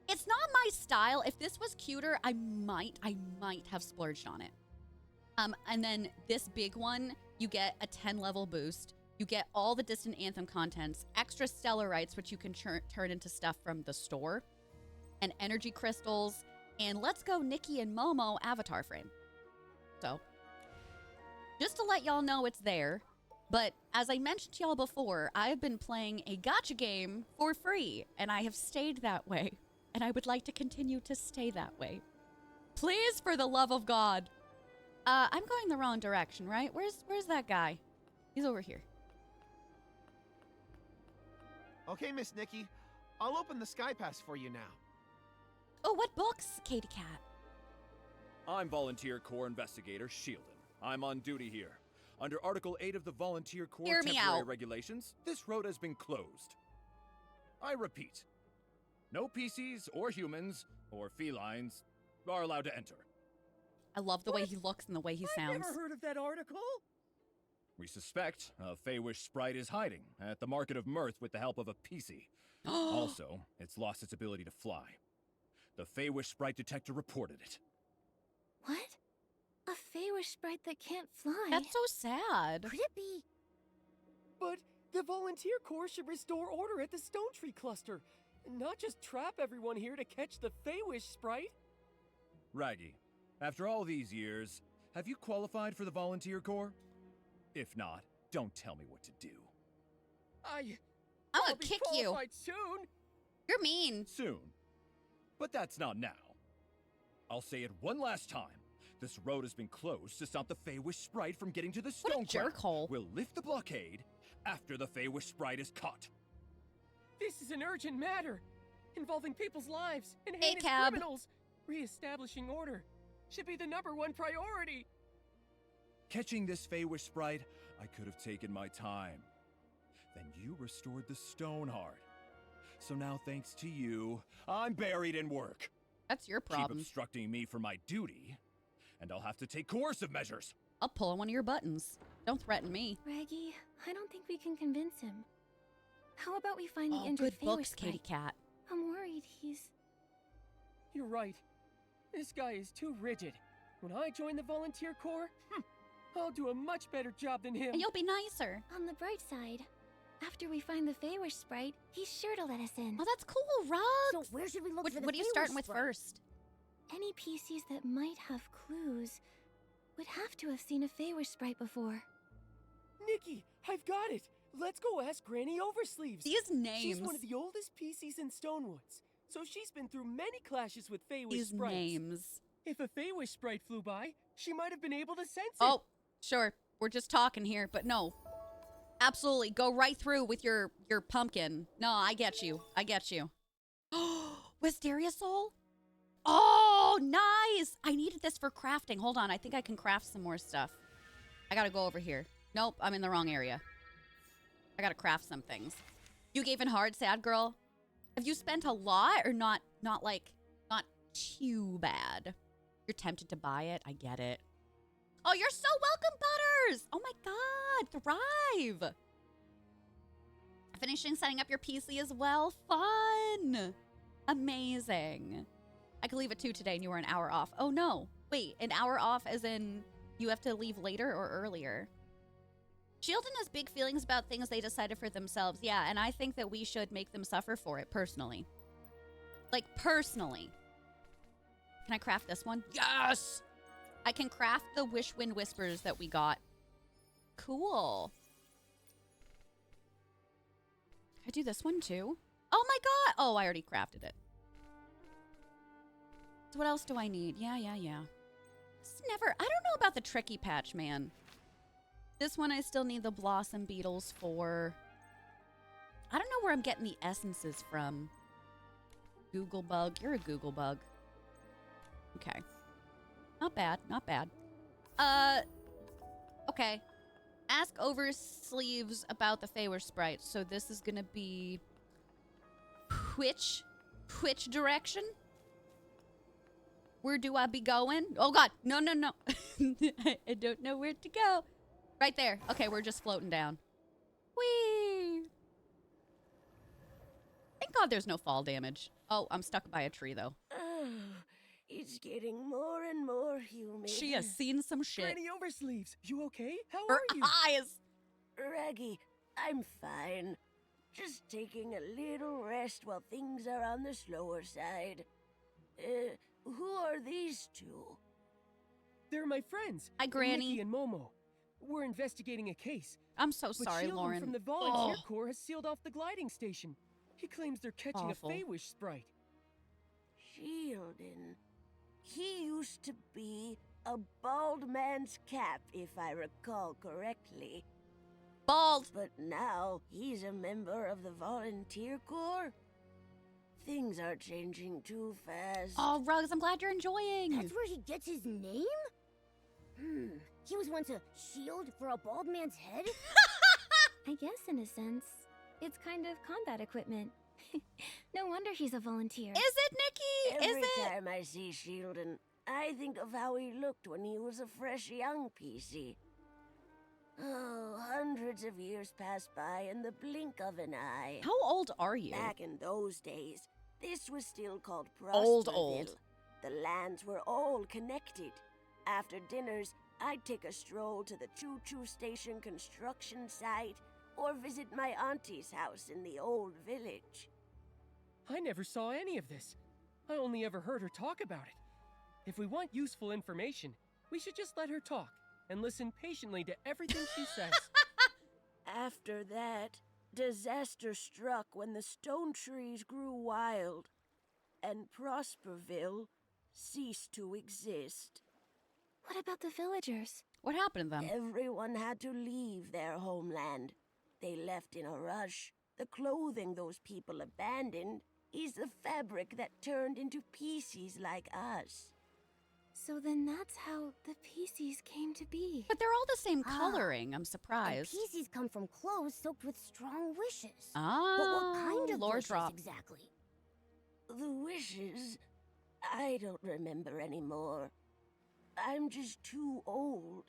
It's not my style. If this was cuter, I might have splurged on it. And then this big one, you get a 10 level boost. You get all the Distant Anthem contents, extra Stellarites, which you can turn into stuff from the store, and energy crystals, and Let's Go Nikki and Momo avatar frame. So, just to let y'all know it's there. But as I mentioned to y'all before, I've been playing a gacha game for free, and I have stayed that way. And I would like to continue to stay that way. Please, for the love of God. I'm going the wrong direction, right? Where's that guy? He's over here. Okay, Miss Nikki. I'll open the Sky Pass for you now. Oh, what books, Katie Cat? I'm Volunteer Corps Investigator Sheldon. I'm on duty here. Under Article 8 of the Volunteer Corps Hear me Temporary out. Regulations, this road has been closed. I repeat, no PCs or humans or felines are allowed to enter. I love the way he looks and the way he I've sounds. never heard of that article. We suspect a Feywish sprite is hiding at the Market of Mirth with the help of a PC. Also, it's lost its ability to fly. The Feywish sprite detector reported it. What? A Feywish sprite that can't fly? That's so sad. Could it be? But the Volunteer Corps should restore order at the Stone Tree Cluster, and not just trap everyone here to catch the Feywish sprite. Raggy, after all these years, have you qualified for the Volunteer Corps? If not, don't tell me what to do. I'm I'll gonna be kick you. qualified soon. You're mean. Soon. But that's not now. I'll say it one last time. This road has been closed to stop the Feywish sprite from getting to the What a stone crown. jerkhole. We'll lift the blockade after the Feywish sprite is caught. This is an urgent matter involving people's lives and Hey, heinous Cab. criminals. Reestablishing order should be the #1 priority. Catching this Feywish sprite, I could have taken my time. Then you restored the Stoneheart. So now, thanks to you, I'm buried in work. That's your Keep problem. obstructing me from my duty, and I'll have to take coercive measures. I'll pull on one of your buttons. Don't threaten me. Raggy, I don't think we can convince him. How about we find the Oh, injured good Feywish books, Katie sprite? Cat. I'm worried he's... You're right. This guy is too rigid. When I join the Volunteer Corps, I'll do a much better job than him. And you'll be nicer. On the bright side, after we find the Feywish sprite, he's sure to let us in. Oh, that's cool, So Rugs. where should we look What for the are you Feywish starting with sprite? first? Any PCs that might have clues would have to have seen a Feywish sprite before. Nikki, I've got it. Let's go ask Granny Oversleeves. These names. She's one of the oldest PCs in Stonewoods, so she's been through many clashes with Feywish These sprites. names. If a Feywish sprite flew by, she might have been able to sense it. Oh, sure. We're just talking here, but no. Absolutely. Go right through with your pumpkin. No, I get you. I get you. Wisteria Soul? Oh, nice. I needed this for crafting. Hold on. I think I can craft some more stuff. I gotta go over here. Nope, I'm in the wrong area. I gotta craft some things. You gave in hard, sad girl. Have you spent a lot or not too bad? You're tempted to buy it. I get it. Oh, you're so welcome, Butters. Oh my God, thrive. Finishing setting up your PC as well. Fun. Amazing. I could leave at 2 today and you were an hour off. Oh no. Wait, an hour off as in you have to leave later or earlier? Sheldon has big feelings about things they decided for themselves. Yeah, and I think that we should make them suffer for it personally. Like, personally. Can I craft this one? Yes! I can craft the Wish Wind Whispers that we got. Cool. Can I do this one too? Oh my God! Oh, I already crafted it. So what else do I need? Yeah. It's never... I don't know about the Tricky Patch, man. This one I still need the Blossom Beetles for. I don't know where I'm getting the essences from. Google bug. You're a Google bug. Okay. Not bad. Not bad. Okay. Ask Oversleeves about the Feywish sprite. So this is gonna be... Which direction? Where do I be going? Oh God. No. I don't know where to go. Right there. Okay, we're just floating down. Whee! And Thank God there's no fall damage. Oh, I'm stuck by a tree, though. It's getting more and more humid. She has seen some shit. Granny Oversleeves, you okay? How Her are you? eyes. Raggy, I'm fine. Just taking a little rest while things are on the slower side. Who are these two? They're my friends. Hi, Granny. Nikki and Momo. We're investigating a case. I'm so But sorry, Shieldon Lauren. from the Volunteer Oh. Corps has sealed off the gliding station. He claims they're catching Awful. a Feywish sprite. Shieldon. He used to be a bald man's cap, if I recall correctly. Bald. But now he's a member of the Volunteer Corps? Things are changing too fast. Oh, Rugs, I'm glad you're enjoying. That's where he gets his name? He was once a shield for a bald man's head? I guess in a sense, it's kind of combat equipment. No wonder he's a volunteer. Is it, Nikki? Every Is it? time I see Shieldon, I think of how he looked when he was a fresh young PC. Oh, hundreds of years pass by in the blink of an eye. How old are you? Back in those days, this was still called Old. Prosperville. The lands were all connected. After dinners, I'd take a stroll to the choo-choo station construction site or visit my auntie's house in the old village. I never saw any of this. I only ever heard her talk about it. If we want useful information, we should just let her talk and listen patiently to everything she says. After that, disaster struck when the stone trees grew wild, and Prosperville ceased to exist. What about the villagers? What happened to them? Everyone had to leave their homeland. They left in a rush. The clothing those people abandoned is the fabric that turned into PCs like us. So then that's how the PCs came to be. But they're all the same Ah. coloring. I'm And surprised. PCs come from clothes soaked with strong wishes. Ah, But what kind of lore wishes drop. exactly? The wishes, I don't remember anymore. I'm just too old.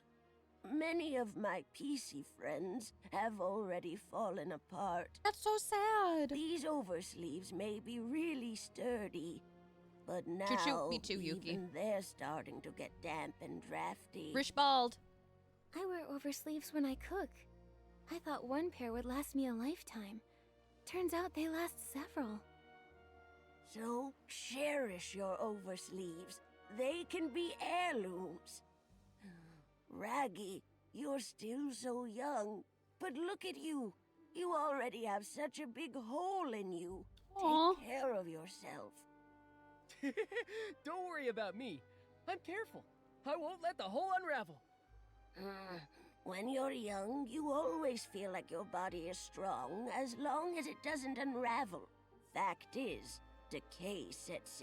Many of my PC friends have already fallen apart. That's so sad. These oversleeves may be really sturdy, but now Choo-choo, me too, Yuki. even they're starting to get damp and drafty. Rish bald. I wear oversleeves when I cook. I thought one pair would last me a lifetime. Turns out they last several. So cherish your oversleeves. They can be heirlooms. Raggy, you're still so young, but look at you. You already have such a big hole in you. Aw. Take care of yourself. Don't worry about me. I'm careful. I won't let the hole unravel. When you're young, you always feel like your body is strong as long as it doesn't unravel. Fact is, decay sets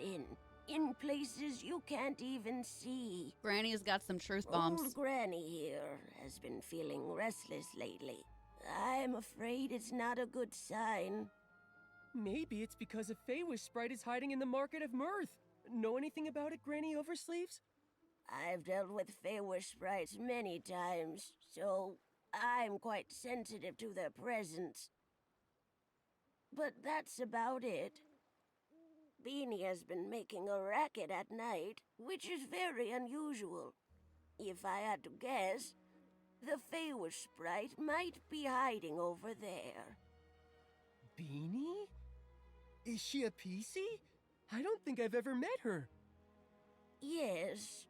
in places you can't even see. Granny's got some truth bombs. Old Granny here has been feeling restless lately. I'm afraid it's not a good sign. Maybe it's because a Feywish sprite is hiding in the Market of Mirth. Know anything about it, Granny Oversleeves? I've dealt with Feywish sprites many times, so I'm quite sensitive to their presence. But that's about it. Beanie has been making a racket at night, which is very unusual. If I had to guess, the Feywish sprite might be hiding over there. Beanie? Is she a PC? I don't think I've ever met her. Yes,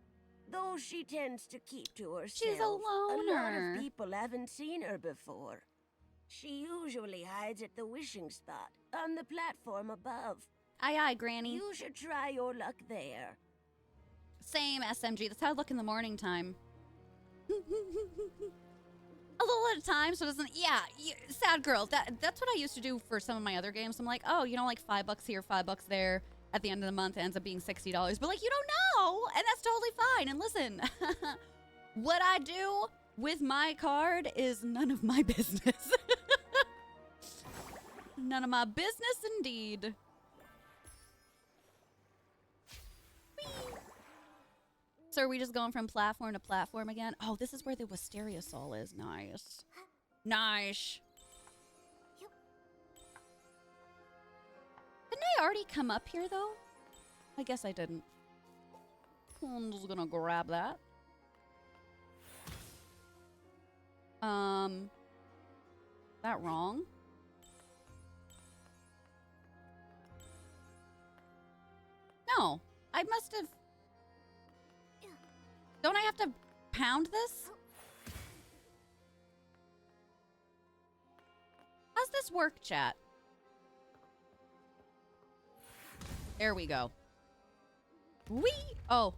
though she tends to keep to herself. She's a A lot loner. of people haven't seen her before. She usually hides at the wishing spot, on the platform above. Aye, aye, Granny. You should try your luck there. Same, SMG. That's how I look in the morning time. A little at a time, so it doesn't. Yeah, sad girl. That's what I used to do for some of my other games. I'm like, oh, like $5 here, $5 there. At the end of the month, it ends up being $60. But like, you don't know, and that's totally fine. And listen, what I do with my card is none of my business. None of my business, indeed. Whee! So are we just going from platform to platform again? Oh, this is where the Wisteria Soul is. Nice. Nice. Didn't I already come up here, though? I guess I didn't. I'm just gonna grab that. That wrong? No, I must have... Don't I have to pound this? How's this work, chat? There we go. Whee! Oh.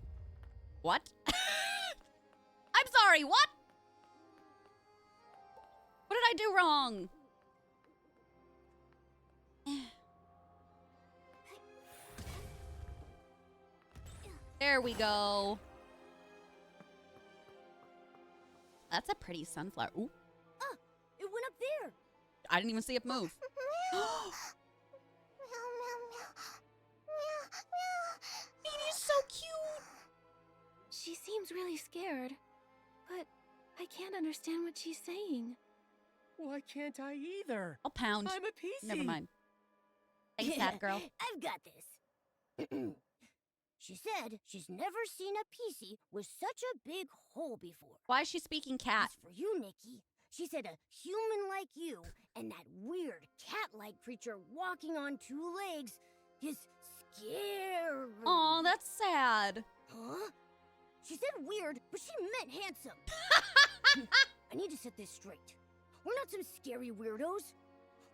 What? I'm sorry, what? What did I do wrong? There we go. That's a pretty sunflower. Ooh. Ah, it went up there. I didn't even see it move. Beanie's so cute. She seems really scared, but I can't understand what she's saying. Why can't I either? I'll pound. I'm a PC. Never mind. Thanks, that girl. I've got this. She said she's never seen a PC with such a big hole before. Why is she speaking cat? As for you, Nikki, she said a human like you and that weird cat-like creature walking on two legs is scary. Aw, that's sad. Huh? She said weird, but she meant handsome. I need to set this straight. We're not some scary weirdos.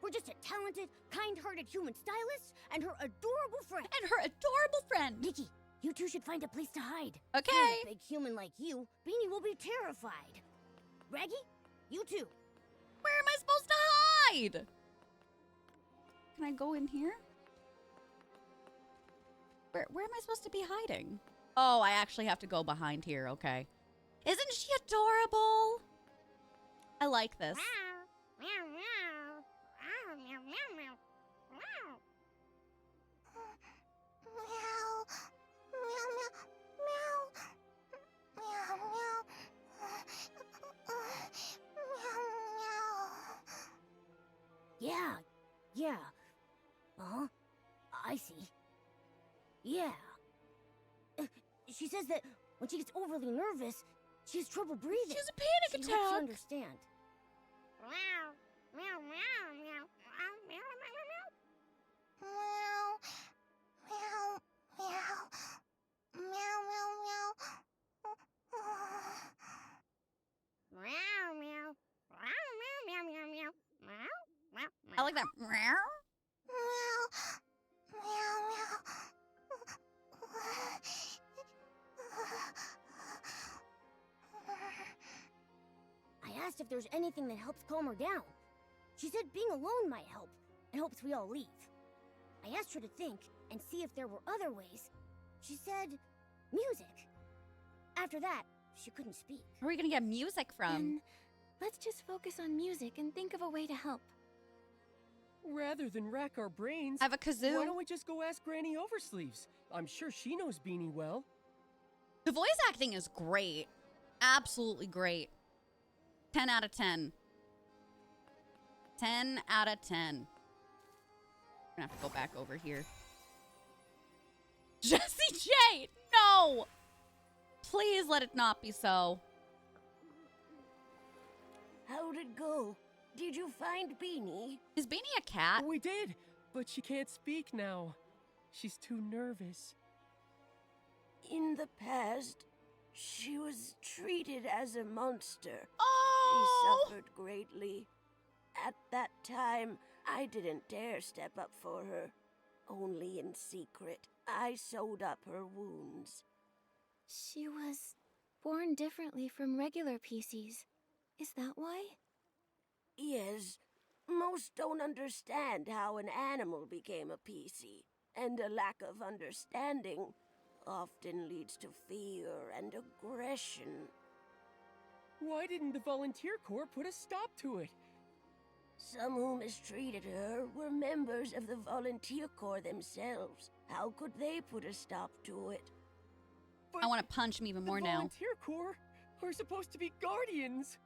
We're just a talented, kind-hearted human stylist and her adorable friend. And her adorable friend. Nikki, you two should find a place to hide. Okay. Seeing a big human like you, Beanie will be terrified. Raggy, you too. Where am I supposed to hide? Can I go in here? Where am I supposed to be hiding? Oh, I actually have to go behind here. Okay. Isn't she adorable? I like this. Yeah. Uh-huh. I see. Yeah. She says that when she gets overly nervous, she has trouble breathing. She has a panic She hopes attack. you understand. I like that. I asked if there's anything that helps calm her down. She said being alone might help, and hopes we all leave. I asked her to think and see if there were other ways. She said music. After that, she couldn't speak. Where are we gonna get music from? Then let's just focus on music and think of a way to help. Rather than rack our brains, I have a kazoo. why don't we just go ask Granny Oversleeves? I'm sure she knows Beanie well. The voice acting is great. Absolutely great. 10 out of 10. 10 out of 10. I'm gonna have to go back over here. Jessie J! No! Please let it not be so. How'd it go? Did you find Beanie? Is Beanie a cat? We did, but she can't speak now. She's too nervous. In the past, she was treated as a monster. Oh! She suffered greatly. At that time, I didn't dare step up for her. Only in secret, I sewed up her wounds. She was born differently from regular PCs. Is that why? Yes, most don't understand how an animal became a PC, and a lack of understanding often leads to fear and aggression. Why didn't the Volunteer Corps put a stop to it? Some who mistreated her were members of the Volunteer Corps themselves. How could they put a stop to it? I want to punch him even more the now. Volunteer Corps are supposed to be guardians.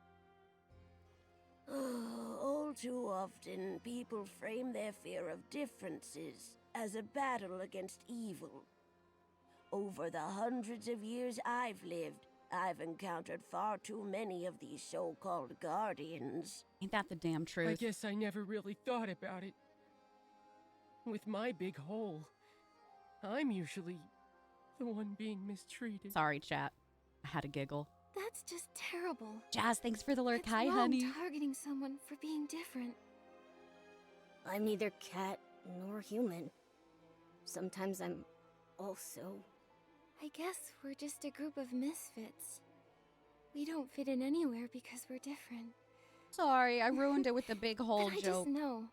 All too often, people frame their fear of differences as a battle against evil. Over the hundreds of years I've lived, I've encountered far too many of these so-called guardians. Ain't that the damn truth? I guess I never really thought about it. With my big hole, I'm usually the one being mistreated. Sorry, chat. I had a giggle. That's just terrible. Jazz, thanks for the lurk. It's Hi, wrong honey. targeting someone for being different. I'm neither cat nor human. Sometimes I'm also... I guess we're just a group of misfits. We don't fit in anywhere because we're different. Sorry, I ruined it with the big hole But I joke. just know,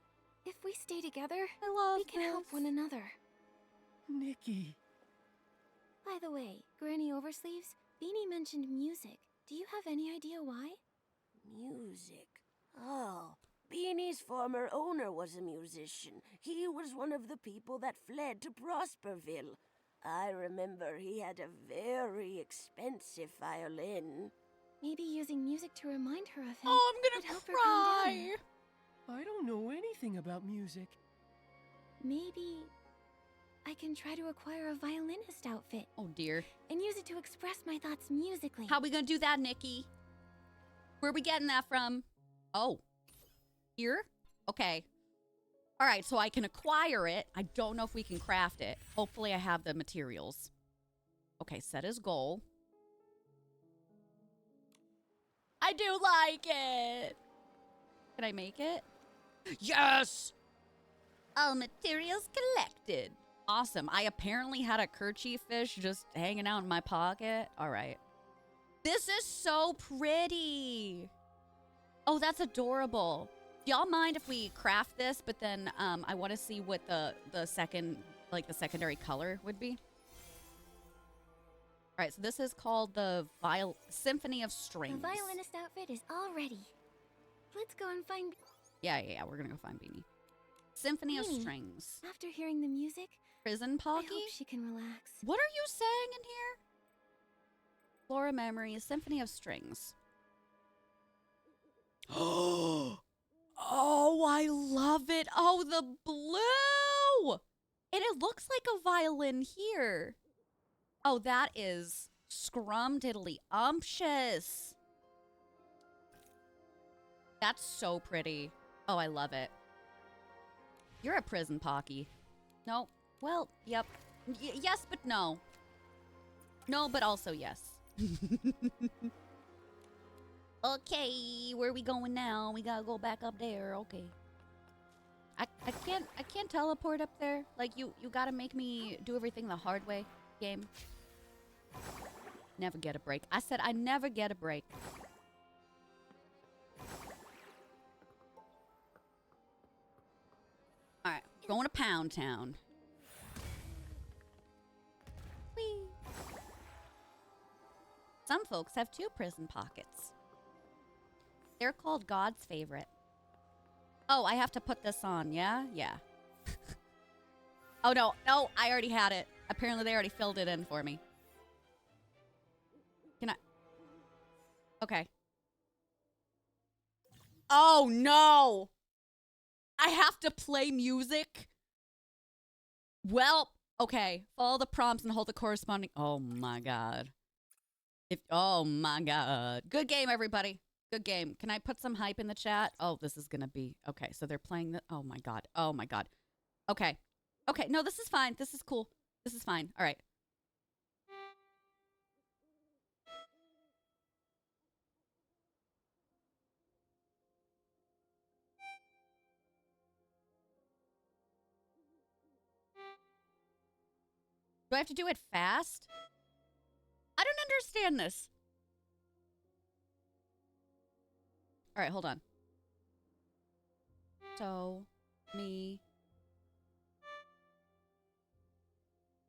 if we stay together, I love we can help this. one another. Nikki. By the way, Granny Oversleeves, Beanie mentioned music. Do you have any idea why? Music. Oh, Beanie's former owner was a musician. He was one of the people that fled to Prosperville. I remember he had a very expensive violin. Maybe using music to remind her of him Oh, I'm would gonna help her calm cry. down. I don't know anything about music. Maybe I can try to acquire a violinist outfit Oh, dear. and use it to express my thoughts musically. How we gonna do that, Nikki? Where are we getting that from? Oh. Here? Okay. All right, so I can acquire it. I don't know if we can craft it. Hopefully I have the materials. Okay, set as goal. I do like it. Can I make it? Yes! All materials collected. Awesome. I apparently had a kerchief fish just hanging out in my pocket. All right. This is so pretty. Oh, that's adorable. Do y'all mind if we craft this, but then I want to see what the second, like the secondary color would be? All right, so this is called the Symphony of The Strings. violinist outfit is all ready. Let's go and find... Yeah, we're gonna go find Beanie. Symphony of Beanie. Strings. After hearing the music, Prison I Pocky? hope she can relax. What are you saying in here? Flora Memories, Symphony of Strings. Oh, I love it. Oh, the blue. And it looks like a violin here. Oh, that is scrumdiddly umptious. That's so pretty. Oh, I love it. You're a prison pocky. No. Well, yep. Yes, but no. No, but also yes. Okay, where are we going now? We gotta go back up there. Okay. I can't teleport up there. Like you gotta make me do everything the hard way, game. Never get a break. I said I never get a break. Alright, going to Pound Town. Whee! Some folks have 2 prison pockets. They're called God's favorite. Oh, I have to put this on, yeah? Yeah. Oh, no, I already had it. Apparently they already filled it in for me. Can I? Okay. Oh, no! I have to play music? Well, okay. Follow the prompts and hold the corresponding... Oh, my God. Oh, my God. Good game, everybody. Good game. Can I put some hype in the chat? Oh, this is going to be... Okay, so they're playing the... Oh, my God. Oh, my God. Okay. Okay, no, this is fine. This is cool. This is fine. All right. Do I have to do it fast? I don't understand this. All right, hold on. So, me.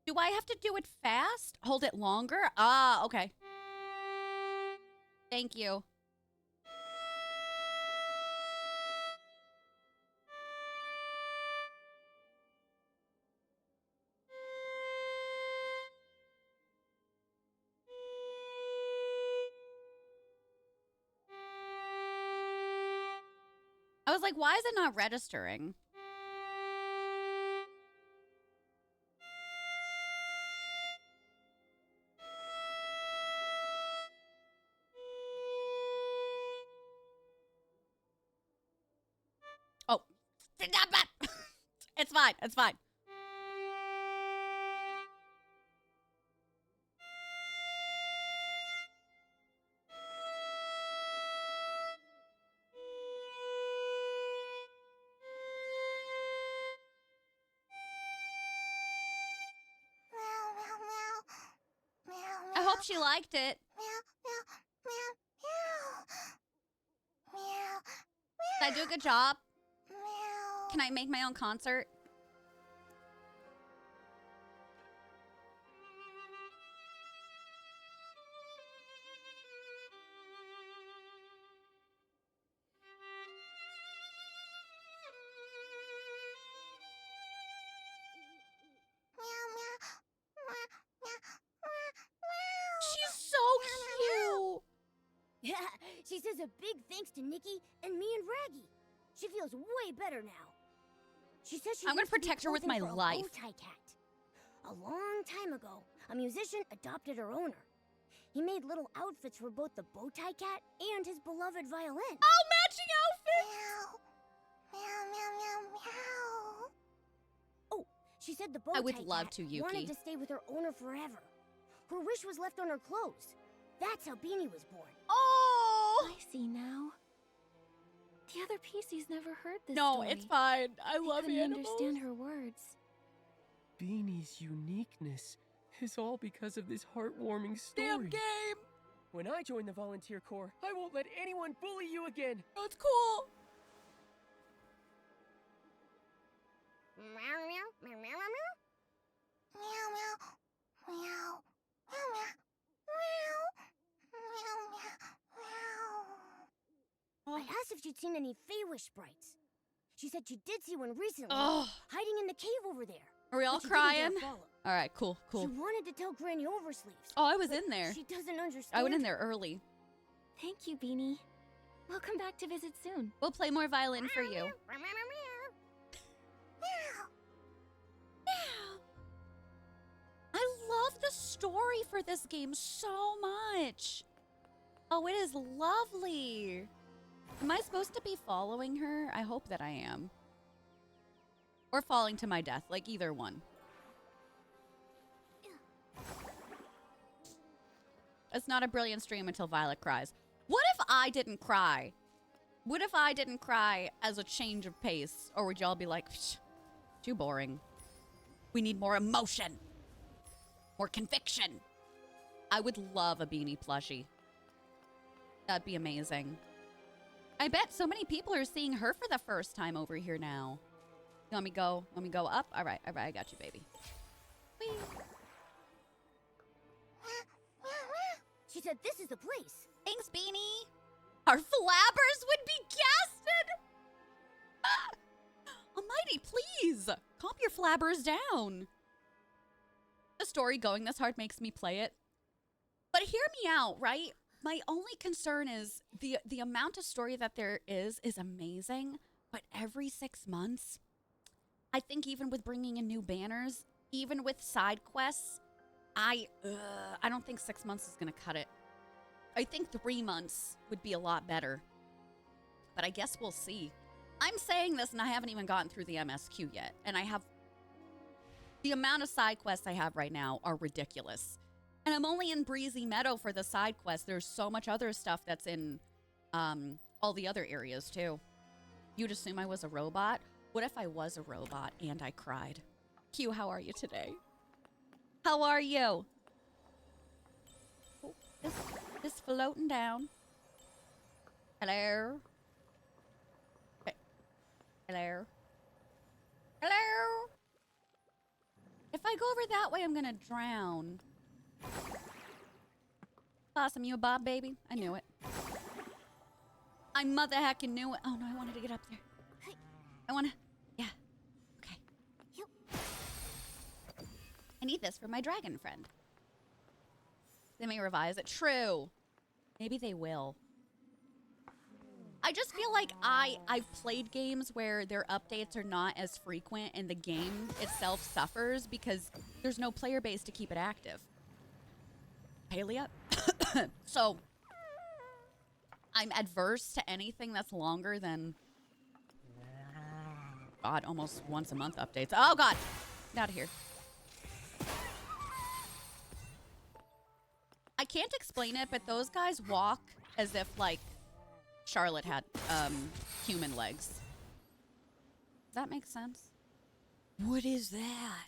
Do I have to do it fast? Hold it longer? Ah, okay. Thank you. I was like, why is it not registering? It's fine. It's fine. I hope she liked it. Did I do a good job? Can I make my own concert? She's so cute. Yeah, she says a big thanks to Nikki and me and Raggy. She feels way better now. She says she I'm gonna used to be protect her with my posing for a life. bow-tie cat. A long time ago, a musician adopted her owner. He made little outfits for both the bow tie cat and his beloved violin. Oh, matching outfits! Meow, meow, meow, meow. Oh, she said the bow tie I would cat love to, Yuki. wanted to stay with her owner forever. Her wish was left on her clothes. That's how Beanie was born. Oh! I see now. The other PCs never heard this No, story. it's fine. I They love couldn't animals. understand her words. Beanie's uniqueness is all because of this heartwarming story. Damn game. When I join the volunteer corps, I won't let anyone bully you again. That's cool. Meow, meow, meow, meow, meow. Meow, meow, meow, meow, meow, meow, meow, meow. I asked if she'd seen any Feywish sprites. She said she did see one recently, Oh, hiding in the cave over there. are we all but she didn't dare crying? follow. All right, cool, cool. She wanted to tell Granny Oversleeves. Oh, I was but in there. She doesn't understand. I went in there early. Thank you, Beanie. We'll come back to visit soon. We'll play more violin for you. I love the story for this game so much. Oh, it is lovely. Am I supposed to be following her? I hope that I am. Or falling to my death, like either one. It's not a brilliant stream until Violet cries. What if I didn't cry? What if I didn't cry as a change of pace? Or would y'all be like, "Psh, too boring. We need more emotion. More conviction." I would love a Beanie plushie. That'd be amazing. I bet so many people are seeing her for the first time over here now. You want me go? Want me go up? All right, I got you, baby. Whee. She said this is the place. Thanks, Beanie. Our flabbers would be gasted. Almighty, please calm your flabbers down. The story going this hard makes me play it. But hear me out, right? My only concern is the amount of story that there is amazing. But every 6 months, I think even with bringing in new banners, even with side quests, I don't think 6 months is gonna cut it. I think 3 months would be a lot better. But I guess we'll see. I'm saying this and I haven't even gotten through the MSQ yet. And I have... The amount of side quests I have right now are ridiculous. And I'm only in Breezy Meadow for the side quests. There's so much other stuff that's in all the other areas too. You'd assume I was a robot? What if I was a robot and I cried? Q, how are you today? How are you? Oh, this floating down. Hello? Hey. Hello? Hello? If I go over that way, I'm gonna drown. Awesome, you a Bob baby? I knew it. I mother heckin' knew it. Oh no, I wanted to get up there. I wanna, yeah. Okay. I need this for my dragon friend. They may revise it. True. Maybe they will. I just feel like I've played games where their updates are not as frequent and the game itself suffers because there's no player base to keep it active. Haley up. So, I'm adverse to anything that's longer than God, almost once a month updates. Oh, God. Get out of here. I can't explain it, but those guys walk as if, like, Charlotte had human legs. Does that make sense? What is that?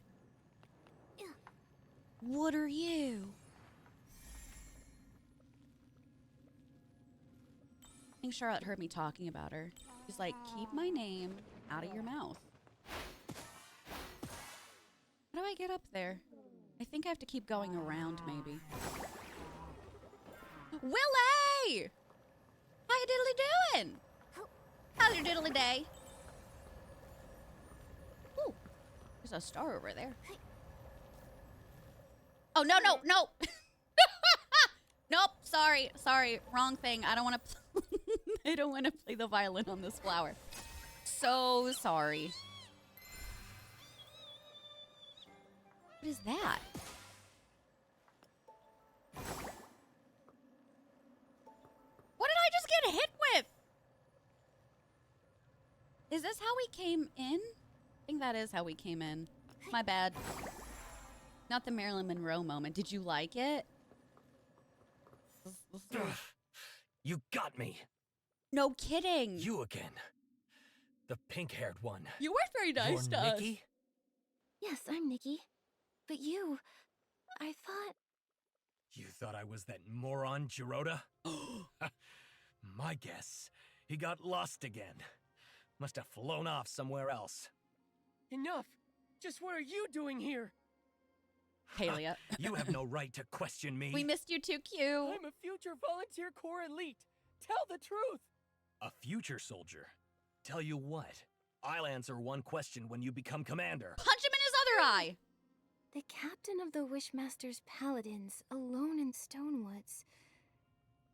What are you? I think Charlotte heard me talking about her. She's like, keep my name out of your mouth. How do I get up there? I think I have to keep going around, maybe. Willie! How you diddly doing? How's your diddly day? Ooh, there's a star over there. Oh, no, no, no. Nope, sorry, wrong thing. I don't want to I don't want to play the violin on this flower. So sorry. What is that? What did I just get hit with? Is this how we came in? I think that is how we came in. My bad. Not the Marilyn Monroe moment. Did you like it? You got me. No kidding. You again. The pink-haired one. You weren't very nice to us. Nikki? Yes, I'm Nikki. But you... I thought... You thought I was that moron, Jirota? My guess. He got lost again. Must have flown off somewhere else. Enough! Just what are you doing here? Halia. You have no right to question me. We missed you too, Q. I'm a future volunteer corps elite. Tell the truth. A future soldier? Tell you what, I'll answer one question when you become commander. Punch him in his other eye. The captain of the Wishmaster's Paladins, alone in Stonewoods.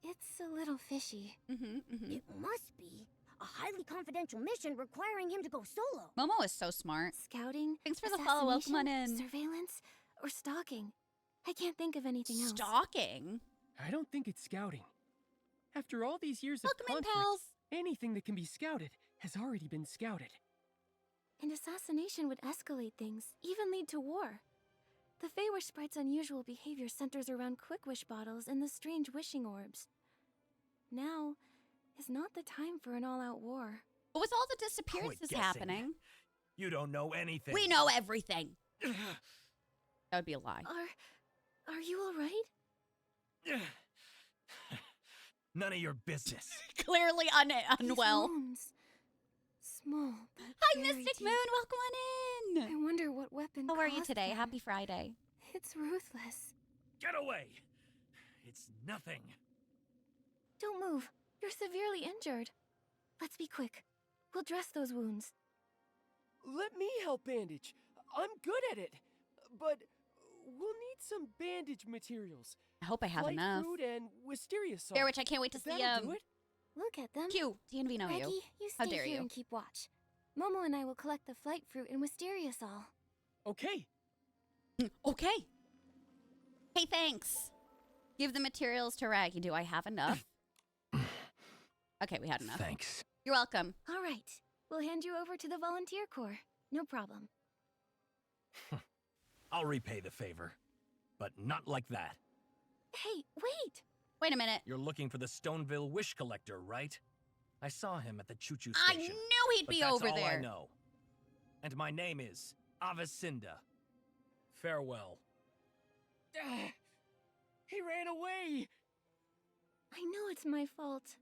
It's a little fishy. It must be a highly confidential mission requiring him to go solo. Momo is so smart. Scouting? Thanks for the follow. Welcome on in. Surveillance? Or stalking? I can't think of anything else. Stalking? I don't think it's scouting. After all these years Welcome of in, conflict, pals. anything that can be scouted has already been scouted. And assassination would escalate things, even lead to war. The Feywish Sprite's unusual behavior centers around quick wish bottles and the strange wishing orbs. Now is not the time for an all-out war. But with all the disappearances Quit guessing. happening, You don't know anything. we know everything. That would be a lie. Are you all right? None of your business. Clearly These unwell. wounds. Small, but Hi, very Mystic deep. Moon. Welcome on I in. wonder what weapon How are you caused today? them. Happy Friday. It's ruthless. Get away. It's nothing. Don't move. You're severely injured. Let's be quick. We'll dress those wounds. Let me help bandage. I'm good at it. But we'll need some bandage materials. I hope I have Flight enough. fruit and wisteria salt. Bear Witch, I can't wait to see That'll do it. Look at them. Q, TNV know Maggie, you. you How stay dare here you. and keep watch. Momo and I will collect the flight fruit and wisteria sol. Okay. Okay. Hey, thanks. Give the materials to Raggy. Do I have enough? Okay, we had enough. Thanks. You're welcome. All right. We'll hand you over to the volunteer corps. No problem. I'll repay the favor. But not like that. Hey, wait! Wait a minute. You're looking for the Stoneville Wish Collector, right? I saw him at the choo-choo I station. knew he'd but be that's over all there. I know. And my name is Avicinda. Farewell. He ran away. I know it's my fault.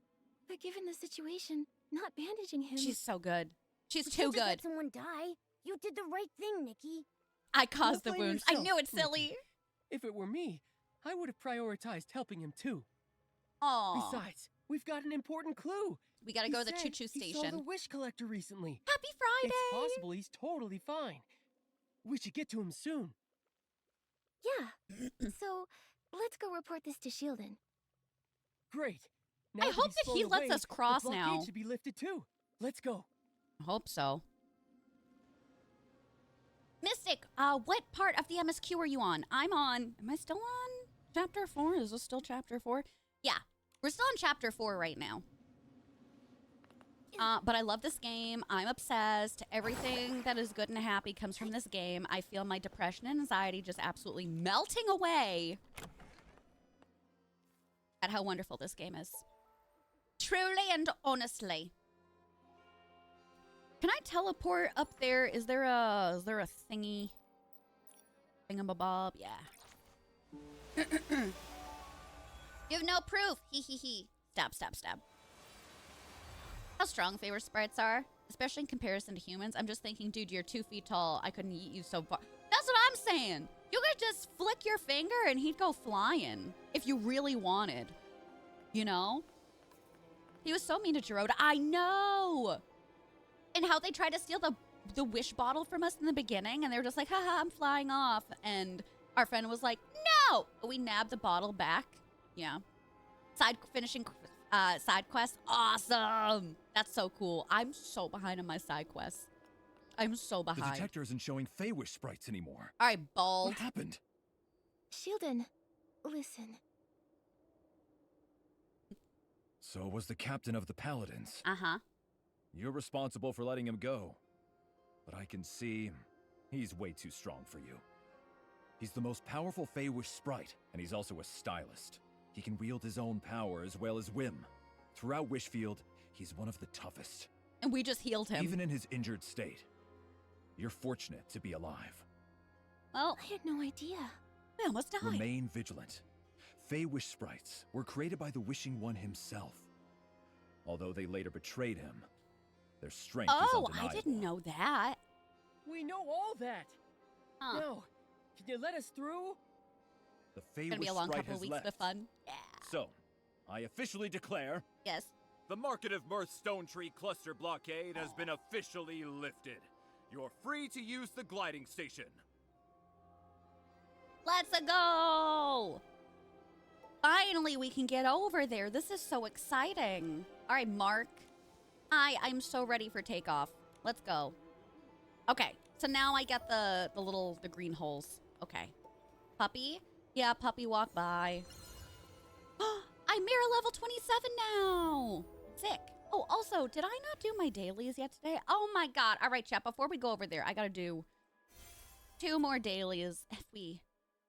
But given the situation, not bandaging him... She's so good. She's You too can't just good. let someone die. You did the right thing, Nikki. I caused the Blame wounds. I yourself, knew it, Nikki. silly. If it were me, I would have prioritized helping him too. Aw. Besides, we've got an important clue. We gotta He go to the said choo-choo He saw the station. wish collector recently. Happy Friday! It's possible he's totally fine. We should get to him soon. Yeah. So, let's go report this to Shieldon. Great. I Now hope he's that he flown lets away, us cross the blockade now. should be lifted too. Let's go. I hope so. Mystic, what part of the MSQ are you on? I'm on... Am I still on Chapter 4? Is this still Chapter 4? Yeah. We're still on Chapter 4 right now. But I love this game. I'm obsessed. Everything that is good and happy comes from this game. I feel my depression and anxiety just absolutely melting away at how wonderful this game is. Truly and honestly. Can I teleport up there? Is there a thingy? Thingamabob? Yeah. You have no proof. Hee hee hee. Stab, stab, stab. How strong favorite sprites are, especially in comparison to humans. I'm just thinking, dude, you're 2 feet tall. I couldn't eat you so far. That's what I'm saying. You could just flick your finger and he'd go flying if you really wanted. You know? He was so mean to Geroda. I know. And how they tried to steal the wish bottle from us in the beginning, and they were just like, haha, I'm flying off. And our friend was like, no. We nabbed the bottle back. Yeah. Finishing side quest. Awesome. That's so cool. I'm so behind on my side quests. I'm so behind. The detector isn't showing Feywish sprites anymore. All right, bald. What happened? Shieldon, listen. So was the captain of the Paladins. Uh-huh. You're responsible for letting him go. But I can see he's way too strong for you. He's the most powerful Feywish sprite, and he's also a stylist. He can wield his own power as well as whim. Throughout Wishfield, he's one of the toughest. And we just healed him. Even in his injured state. You're fortunate to be alive. Well, I had no idea. We almost died. Remain vigilant. Feywish sprites were created by the Wishing One himself. Although they later betrayed him, their strength is undeniable. I didn't know that. We know all that. Huh. No. Can you let us through? The It's gonna be Feywish a long sprite couple has weeks left. of fun. Yeah. So, I officially declare Yes. the Market of Mirth Stone Tree Cluster Blockade has been officially lifted. You're free to use the gliding station. Let's go. Finally, we can get over there. This is so exciting. All right, Mark. I'm so ready for takeoff. Let's go. Okay, so now I get the green holes. Okay. Puppy? Yeah, puppy walk by. I'm mirror level 27 now. Sick. Oh, also, did I not do my dailies yet today? Oh my god. All right, chat, before we go over there, I gotta do 2 more dailies if we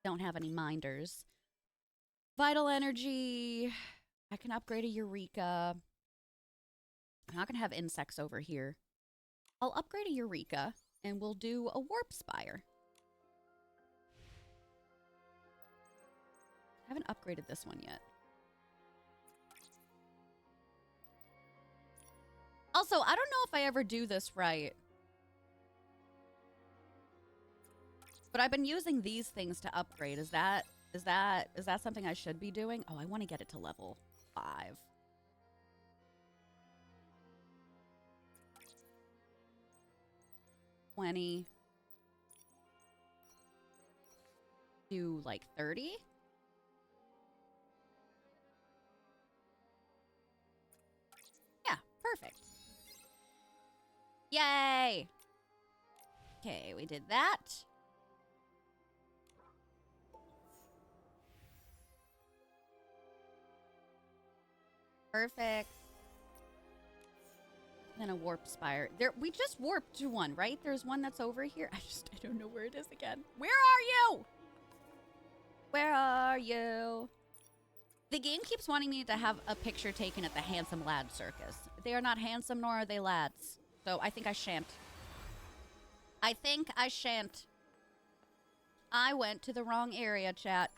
don't have any minders. Vital energy. I can upgrade a Eureka. I'm not gonna have insects over here. I'll upgrade a Eureka and we'll do a Warp Spire. I haven't upgraded this one yet. Also, I don't know if I ever do this right. But I've been using these things to upgrade. Is that something I should be doing? Oh, I want to get it to level 5. $20. Do like 30? Yeah, perfect. Yay! Okay, we did that. Perfect. Then a warp spire. There, we just warped to one, right? There's one that's over here. I don't know where it is again. Where are you? Where are you? The game keeps wanting me to have a picture taken at the Handsome Lad Circus. They are not handsome, nor are they lads. So I think I shan't. I think I shan't. I went to the wrong area, chat.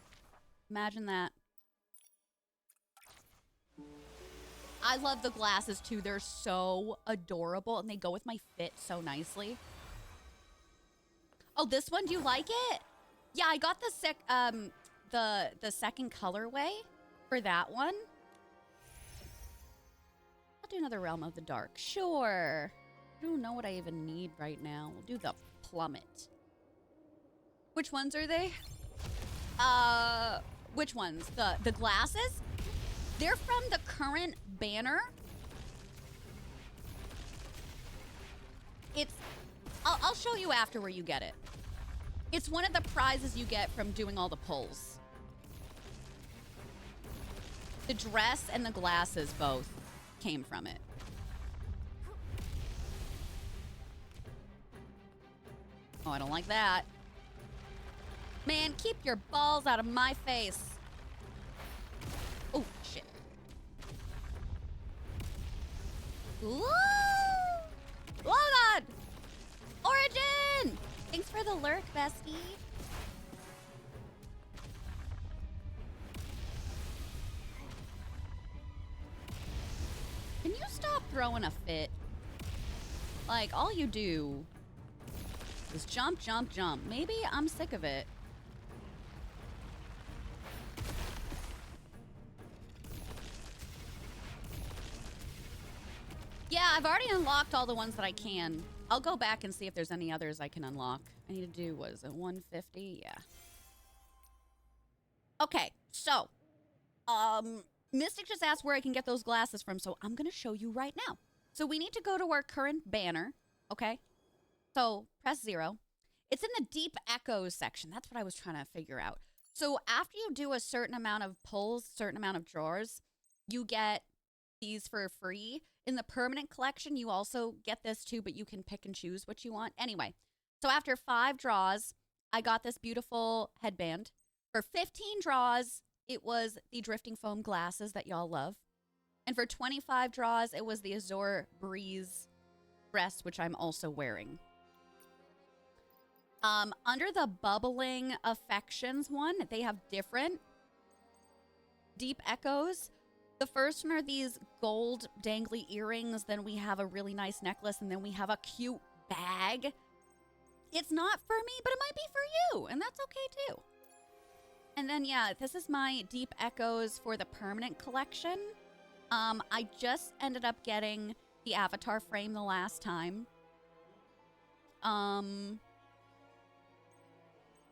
Imagine that. I love the glasses too. They're so adorable and they go with my fit so nicely. Oh, this one, do you like it? Yeah, I got the second colorway for that one. I'll do another Realm of the Dark. Sure. I don't know what I even need right now. We'll do the plummet. Which ones are they? Which ones? The glasses? They're from the current banner. I'll show you after where you get it. It's one of the prizes you get from doing all the pulls. The dress and the glasses both came from it. Oh, I don't like that. Man, keep your balls out of my face. Oh, shit. Whoa! Oh, God! Origin! Thanks for the lurk, bestie. Can you stop throwing a fit? Like, all you do is jump, jump, jump. Maybe I'm sick of it. Yeah, I've already unlocked all the ones that I can. I'll go back and see if there's any others I can unlock. I need to do, what is it, 150? Yeah. Okay, so, Mystic just asked where I can get those glasses from, so I'm gonna show you right now. So we need to go to our current banner, okay? So press 0. It's in the Deep Echoes section. That's what I was trying to figure out. So after you do a certain amount of pulls, certain amount of drawers, you get these for free. In the permanent collection, you also get this too, but you can pick and choose what you want. Anyway, so after 5 draws, I got this beautiful headband. For 15 draws, it was the Drifting Foam glasses that y'all love. And for 25 draws, it was the Azure Breeze dress, which I'm also wearing. Under the Bubbling Affections one, they have different Deep Echoes. The first one are these gold dangly earrings. Then we have a really nice necklace. And then we have a cute bag. It's not for me, but it might be for you. And that's okay too. And then, yeah, this is my Deep Echoes for the permanent collection. I just ended up getting the avatar frame the last time.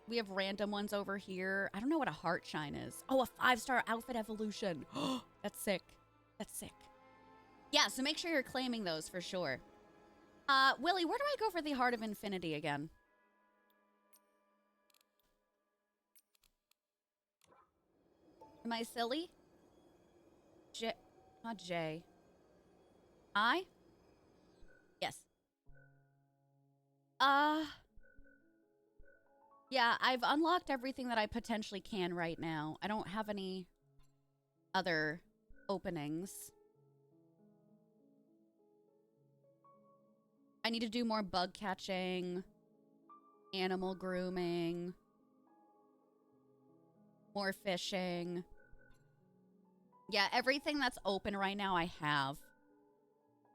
We have random ones over here. I don't know what a heart shine is. Oh, a 5-star outfit evolution. That's sick. That's sick. Yeah, so make sure you're claiming those for sure. Willie, where do I go for the Heart of Infinity again? Am I silly? Not J. I? Yes. Yeah, I've unlocked everything that I potentially can right now. I don't have any other openings. I need to do more bug catching, animal grooming, more fishing. Yeah, everything that's open right now I have.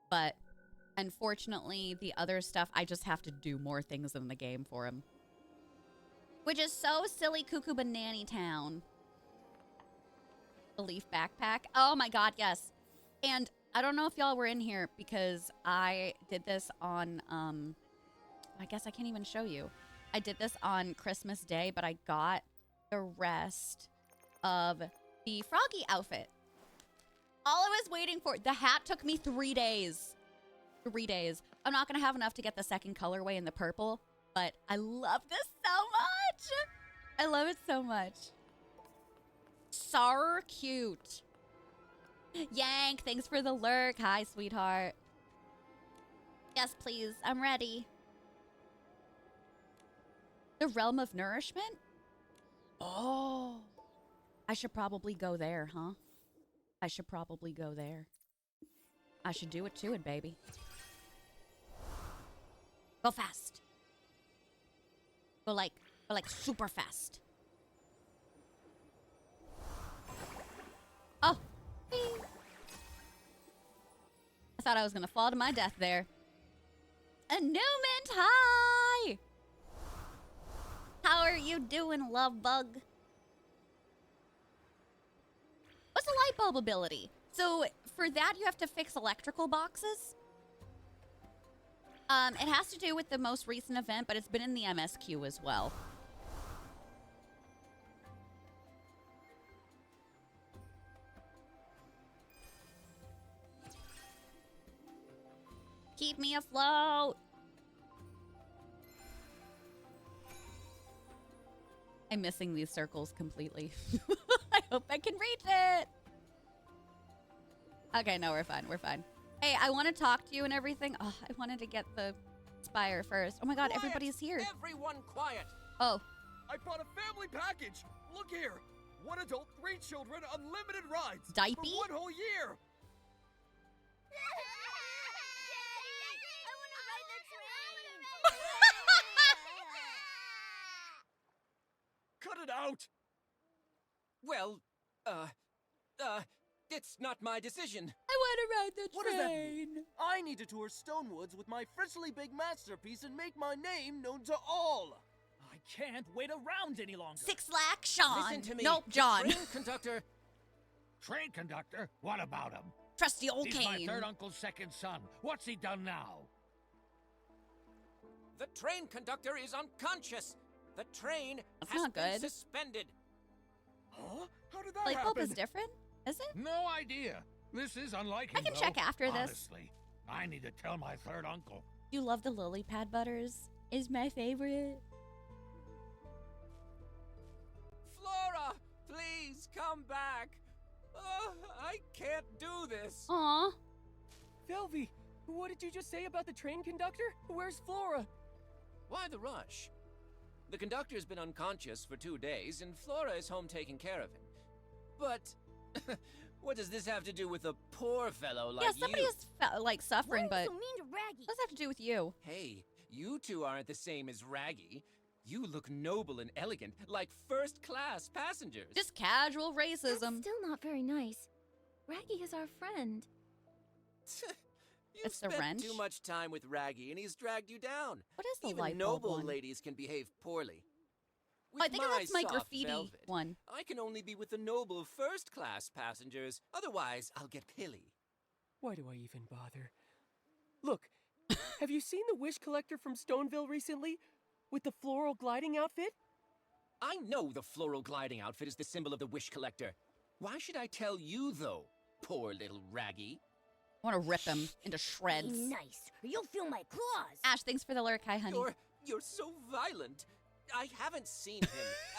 But unfortunately, the other stuff, I just have to do more things in the game for him. Which is so silly, Cuckoo Banana Town. The leaf backpack. Oh my god, yes. And I don't know if y'all were in here because I did this on, I guess I can't even show you. I did this on Christmas Day, but I got the rest of the Froggy outfit. All I was waiting for, the hat took me 3 days. 3 days. I'm not going to have enough to get the second colorway in the purple, but I love this so much. I love it so much. So cute. Yank, thanks for the lurk. Hi, sweetheart. Yes, please. I'm ready. The Realm of Nourishment? Oh. I should probably go there, huh? I should probably go there. I should do it to it, baby. Go fast. Go like super fast. Oh. Bing. I thought I was gonna fall to my death there. Annulment, hi! How are you doing, love bug? What's the light bulb ability? So for that, you have to fix electrical boxes. It has to do with the most recent event, but it's been in the MSQ as well. Keep me afloat. I'm missing these circles completely. I hope I can reach it. Okay, no, we're fine. We're fine. Hey, I want to talk to you and everything. Oh, I wanted to get the Spire first. Oh my god, Quiet! everybody's here. Everyone quiet! Oh. I bought a family package. Look here. 1 adult, 3 children, unlimited rides. Diaper? For 1 whole year. I want to ride the train! Cut it out. Well, it's not my decision. I want to ride the What does that mean? I need to tour Stonewoods with my freshly big masterpiece and make my name known to all. I can't wait around any longer. 6 lakh Sean. Listen to me. Nope, The John. train conductor. Train conductor? What about him? Trusty old He's cane. my third uncle's second son. What's he done now? The train conductor is unconscious. The train That's has not been good. suspended. Huh? How did that Like Pope is happen? different, is it? No idea. This is unlike him, I can though. check after this. Honestly, I need to tell my third uncle. You love the lily pad butters. Is my favorite. Flora, please come back. I can't do this. Aw. Velvy, what did you just say about the train conductor? Where's Flora? Why the rush? The conductor's been unconscious for 2 days, and Flora is home taking care of him. But what does this have to do with a poor fellow like Yeah, somebody you? is like suffering, Why are but you so mean to Raggy? what does that have to do with you? Hey, you two aren't the same as Raggy. You look noble and elegant, like first-class passengers. Just casual That's racism. still not very nice. Raggy is our friend. You It's the spent wrench. too much time with Raggy, and he's dragged you down. What is the Even light bulb noble one? ladies can behave poorly. Oh, I With think that's my soft graffiti velvet, one. I can only be with the noble first-class passengers. Otherwise, I'll get pilly. Why do I even bother? Look, have you seen the wish collector from Stoneville recently? With the floral gliding outfit? I know the floral gliding outfit is the symbol of the wish collector. Why should I tell you, though, poor little Raggy? I want to rip him into shreds. Be nice, or you'll feel my claws. Ash, thanks for the lurk. Hi, honey. You're so violent. I haven't seen him.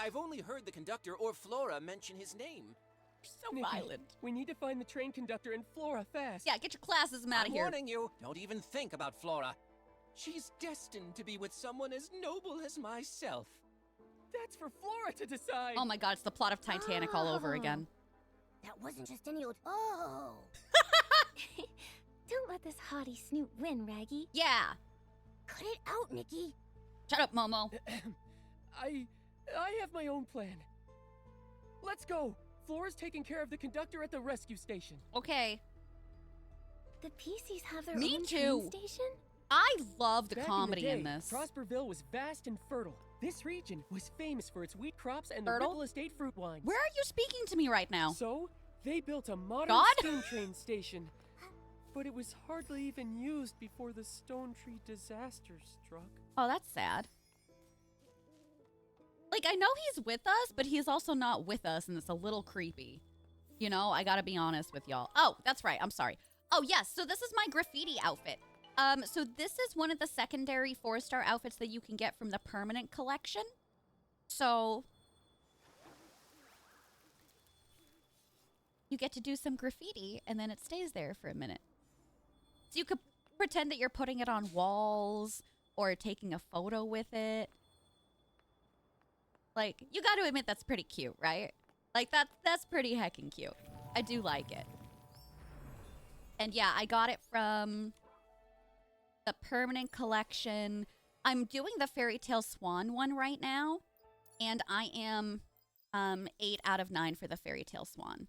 I've only heard the conductor or Flora mention his name. So Nikki, violent. We need to find the train conductor and Flora fast. Yeah, get your classism out I'm of here. warning you, don't even think about Flora. She's destined to be with someone as noble as myself. That's for Flora to decide. Oh my god, it's the plot of Titanic all over Oh. again. That wasn't just any old. Oh. Don't let this haughty snoot win, Raggy. Yeah. Cut it out, Nikki. Shut up, Momo. I have my own plan. Let's go. Flora's taking care of the conductor at the rescue station. Okay. The PCs have their Me own too. train station? I love the Back comedy in, in the day, this. Prosperville was vast and fertile. This region was famous for its wheat crops and Fertile? the Ripple Estate fruit wines. Where are you speaking to me right now? So, they built a modern God? steam train station. But it was hardly even used before the Stone Tree disaster struck. Oh, that's sad. Like, I know he's with us, but he's also not with us, and it's a little creepy. You know, I gotta be honest with y'all. Oh, that's right. I'm sorry. Oh, yes. So this is my graffiti outfit. So this is one of the secondary 4-star outfits that you can get from the permanent collection. So you get to do some graffiti, and then it stays there for a minute. So you could pretend that you're putting it on walls or taking a photo with it. Like, you got to admit that's pretty cute, right? Like, that's pretty heckin' cute. I do like it. And yeah, I got it from the permanent collection. I'm doing the Fairy Tale Swan one right now, and I am 8 out of 9 for the Fairy Tale Swan.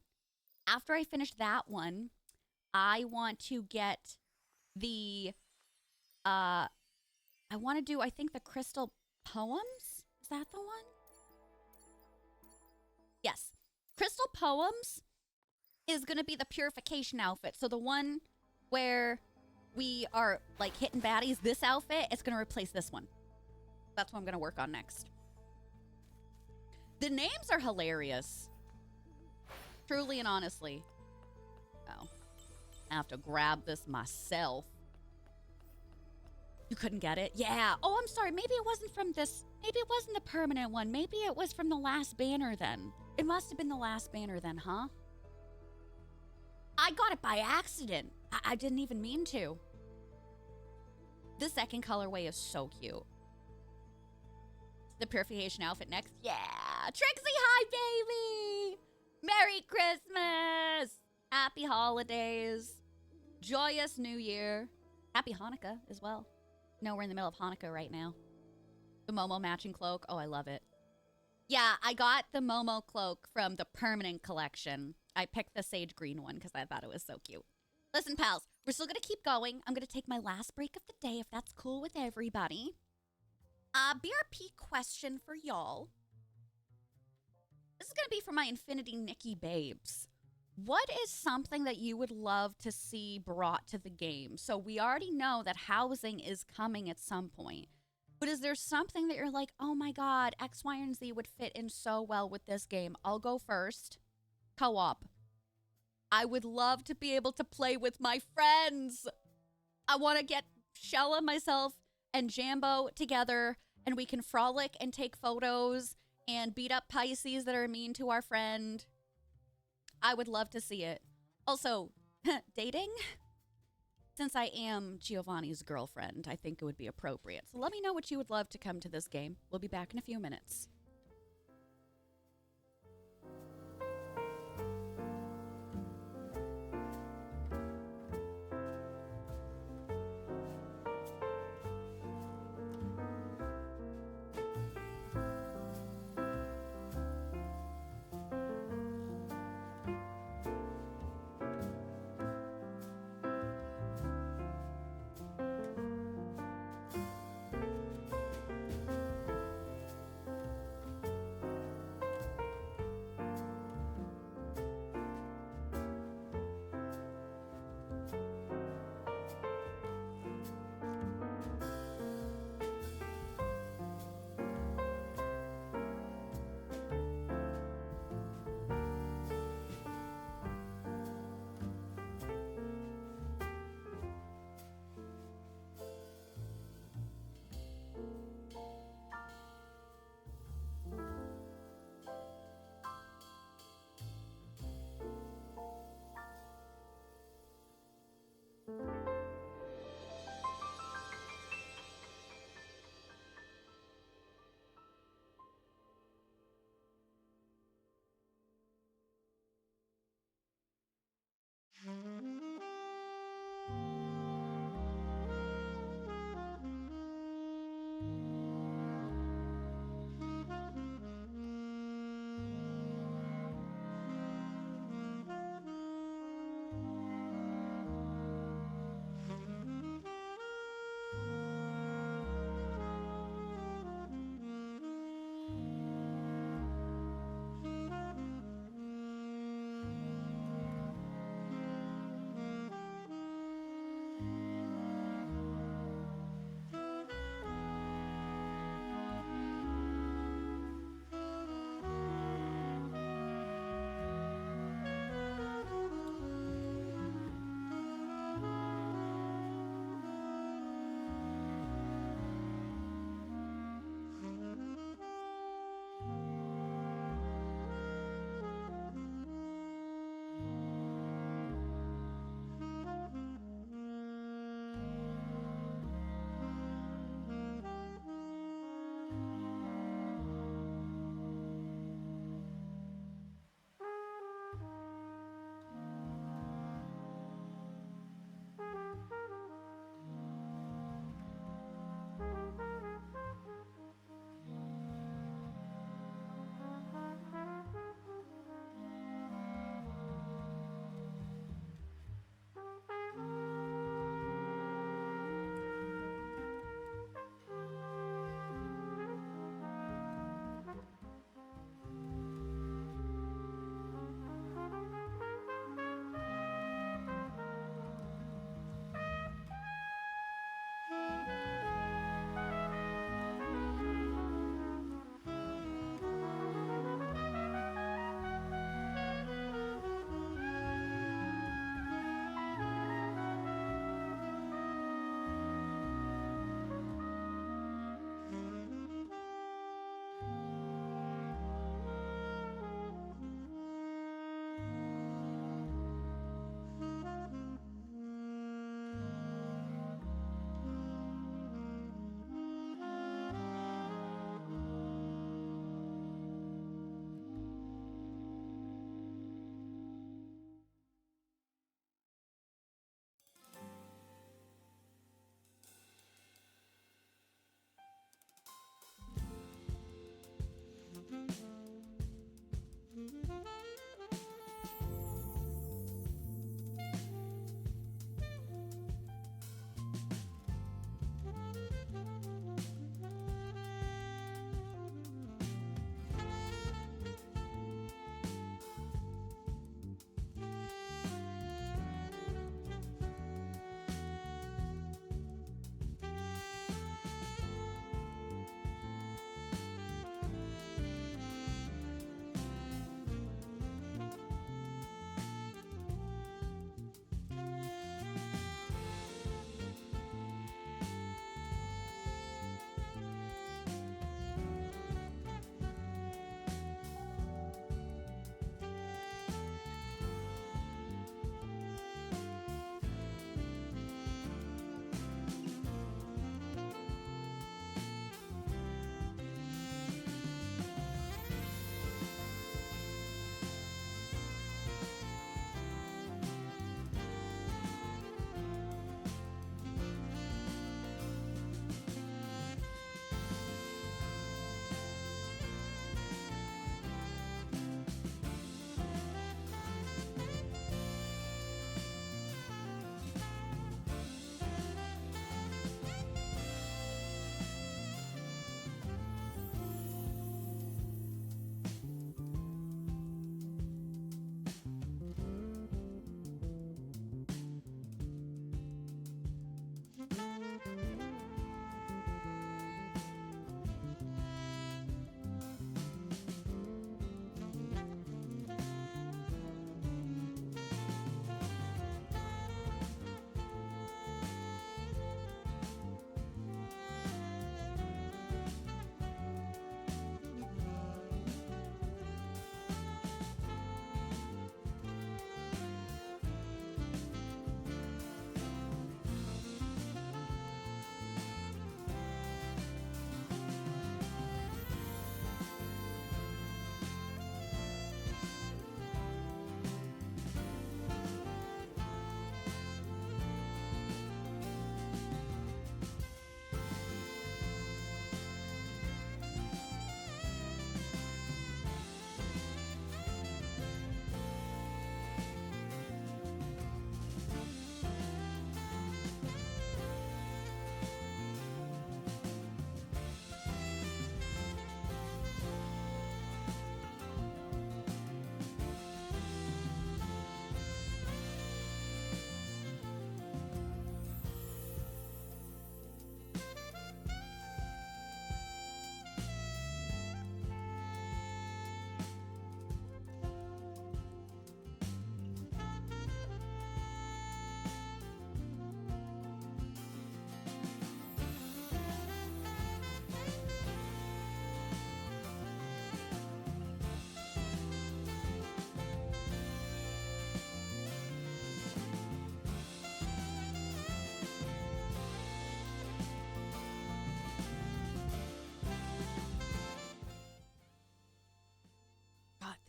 After I finish that one, I want to get the I want to do, I think, the Crystal Poems. Is that the one? Yes. Crystal Poems is going to be the purification outfit. So the one where we are like hitting baddies, this outfit, it's going to replace this one. That's what I'm going to work on next. The names are hilarious. Truly and honestly. Oh. I have to grab this myself. You couldn't get it? Yeah. Oh, I'm sorry. Maybe it wasn't from this. Maybe it wasn't the permanent one. Maybe it was from the last banner then. It must have been the last banner then, huh? I got it by accident. I didn't even mean to. The second colorway is so cute. The purification outfit next. Yeah. Trixie, hi, baby. Merry Christmas. Happy holidays. Joyous New Year. Happy Hanukkah as well. No, we're in the middle of Hanukkah right now. The Momo matching cloak. Oh, I love it. Yeah, I got the Momo cloak from the permanent collection. I picked the sage green one because I thought it was so cute. Listen, pals, we're still going to keep going. I'm going to take my last break of the day if that's cool with everybody. BRP question for y'all. This is going to be for my Infinity Nikki babes. What is something that you would love to see brought to the game? So we already know that housing is coming at some point. But is there something that you're like, oh my God, X, Y, and Z would fit in so well with this game? I'll go first. Co-op. I would love to be able to play with my friends. I want to get Shella, myself, and Jambo together, and we can frolic and take photos and beat up Pisces that are mean to our friend. I would love to see it. Also, dating? Since I am Giovanni's girlfriend, I think it would be appropriate. So let me know what you would love to come to this game. We'll be back in a few minutes.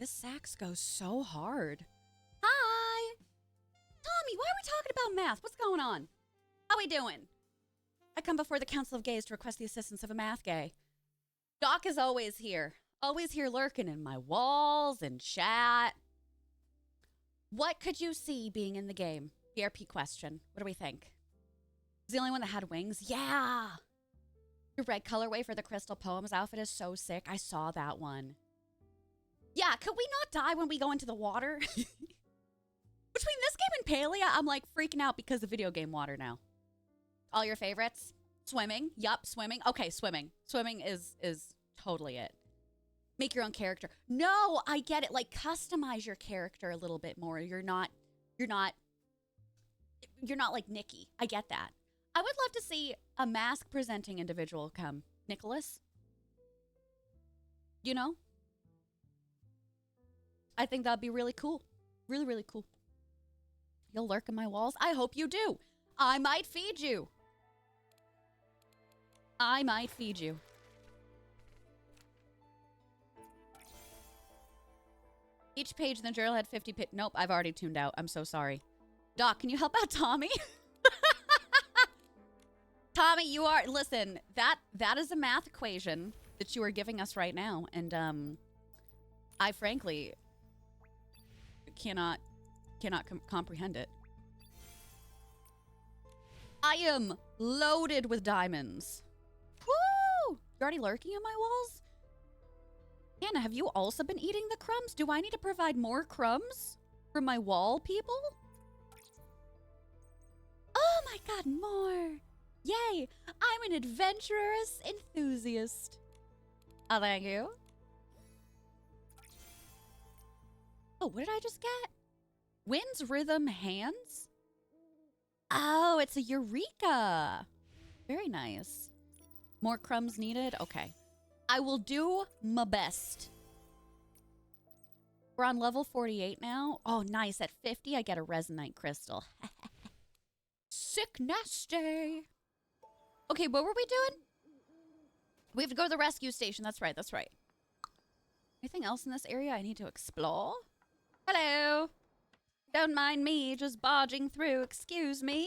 This sax goes so hard. Hi! Tommy, why are we talking about math? What's going on? How we doing? I come before the Council of Gays to request the assistance of a math gay. Doc is always here lurking in my walls and chat. What could you see being in the game? BRP question. What do we think? Is the only one that had wings? Yeah! The red colorway for the Crystal Poems outfit is so sick. I saw that one. Yeah, could we not die when we go into the water? Between this game and Palia, I'm like freaking out because of video game water now. All your favorites? Swimming? Yup, swimming. Okay, swimming. Swimming is totally it. Make your own character. No, I get it. Like, customize your character a little bit more. You're not like Nikki. I get that. I would love to see a mask presenting individual come. Nicholas? You know? I think that'd be really cool. Really, really cool. You'll lurk in my walls? I hope you do. I might feed you. I might feed you. Each page in the journal had 50 Nope, I've already tuned out. I'm so sorry. Doc, can you help out Tommy? Tommy, you are... Listen, that is a math equation that you are giving us right now. And I frankly cannot comprehend it. I am loaded with diamonds. Woo! You're already lurking in my walls? Hannah, have you also been eating the crumbs? Do I need to provide more crumbs for my wall people? Oh my god, more! Yay! I'm an adventurous enthusiast. Oh, thank you. Oh, what did I just get? Wind's Rhythm Hands? Oh, it's a Eureka. Very nice. More crumbs needed? Okay. I will do my best. We're on level 48 now. Oh, nice. At 50, I get a resonite crystal. Sick nasty. Okay, what were we doing? We have to go to the rescue station. That's right, that's right. Anything else in this area I need to explore? Hello. Don't mind me just barging through. Excuse me.